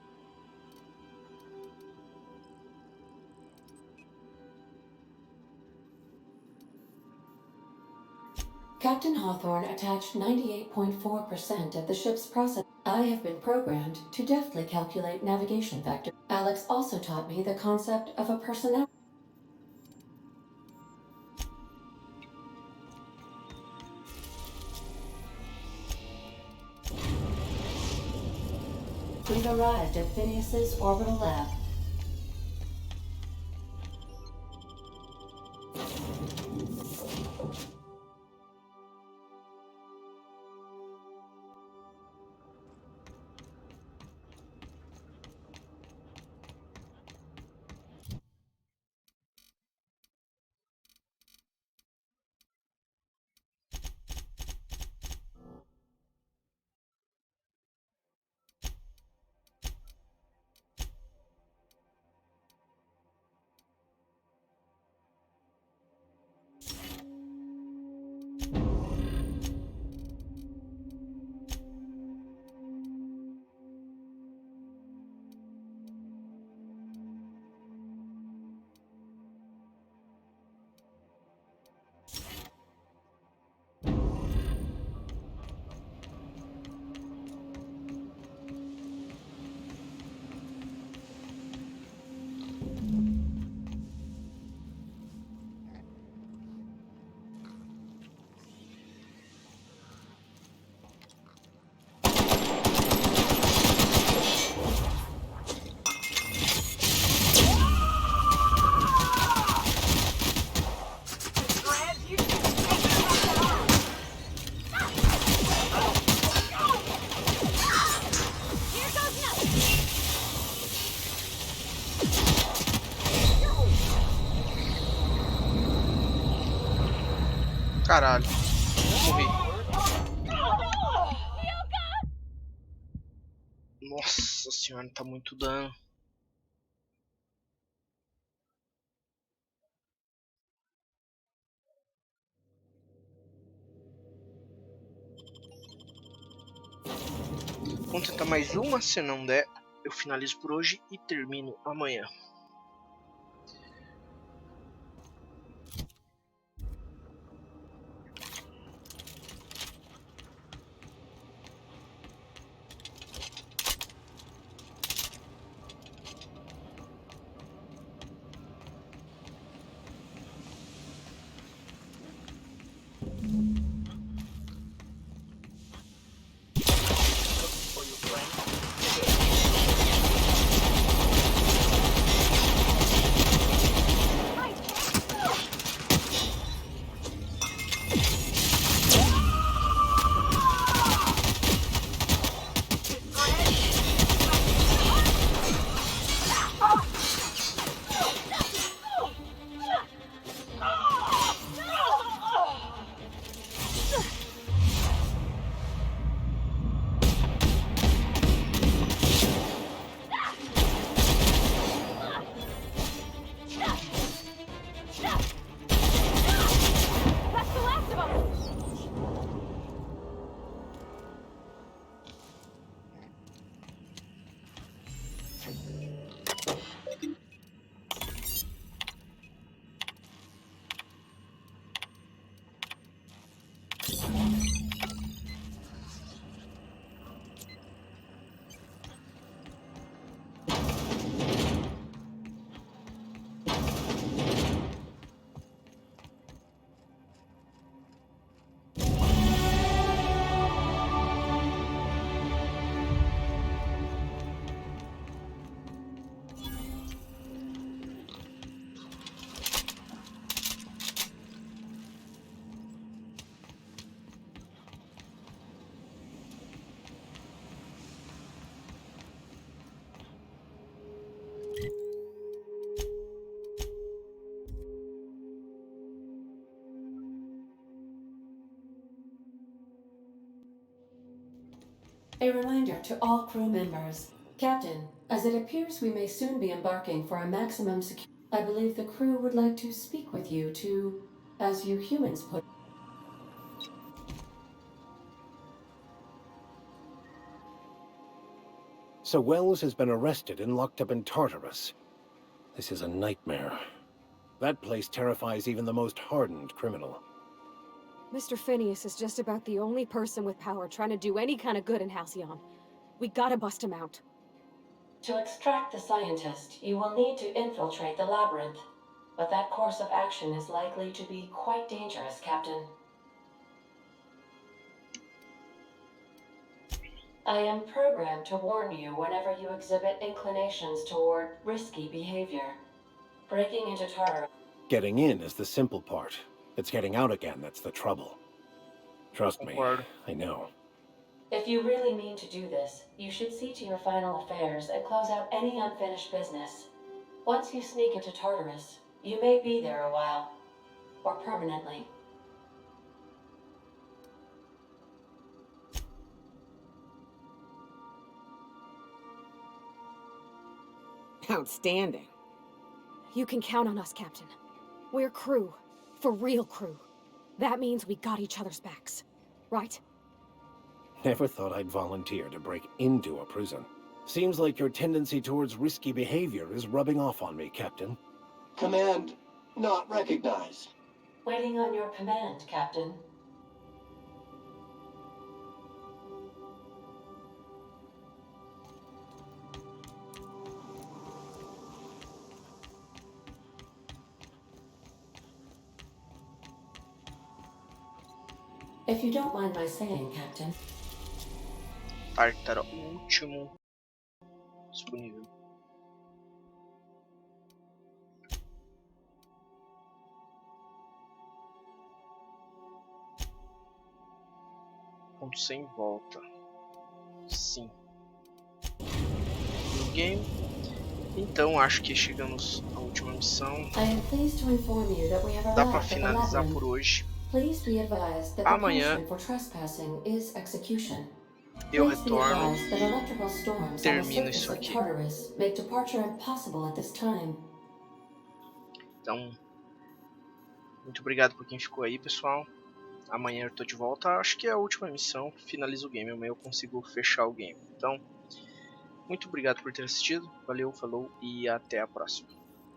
Captain Hawthorne attached 98.4% of the ship's process. I have been programmed to deftly calculate navigation factor. Alex also taught me the concept of a personality. We've arrived at Phineas's orbital lab. Caralho. Morri. Nossa senhora, tá muito dano. Vamos tentar mais uma, se não der, eu finalizo por hoje e termino amanhã. A reminder to all crew members. Captain, as it appears we may soon be embarking for a maximum security, I believe the crew would like to speak with you to, as you humans put. So Wells has been arrested and locked up in Tartarus. This is a nightmare. That place terrifies even the most hardened criminal. Mr. Phineas is just about the only person with power trying to do any kind of good in Halcyon. We gotta bust him out. To extract the scientist, you will need to infiltrate the labyrinth. But that course of action is likely to be quite dangerous, Captain. I am programmed to warn you whenever you exhibit inclinations toward risky behavior. Breaking into Tartarus. Getting in is the simple part. It's getting out again that's the trouble. Trust me, I know. If you really mean to do this, you should see to your final affairs and close out any unfinished business. Once you sneak into Tartarus, you may be there a while. Or permanently. Outstanding. You can count on us, Captain. We're crew. For real crew. That means we got each other's backs. Right? Never thought I'd volunteer to break into a prison. Seems like your tendency towards risky behavior is rubbing off on me, Captain. Command not recognized. Waiting on your command, Captain. If you don't mind my saying, Captain. Tártaro, o último disponível. Ponto sem volta. Sim. No game. Então acho que chegamos à última missão. Dá pra finalizar por hoje. Please be advised that the Amanhã punishment for trespassing is execution. eu Please be retorno advised that electrical storms e on the termino surface isso of aqui. Tartarus make departure impossible at this time. Então, muito obrigado por quem ficou aí, pessoal. Amanhã eu tô de volta. Acho que é a última missão. Finaliza o game. Amanhã eu consigo fechar o game. Então, muito obrigado por ter assistido. Valeu, falou e até a próxima.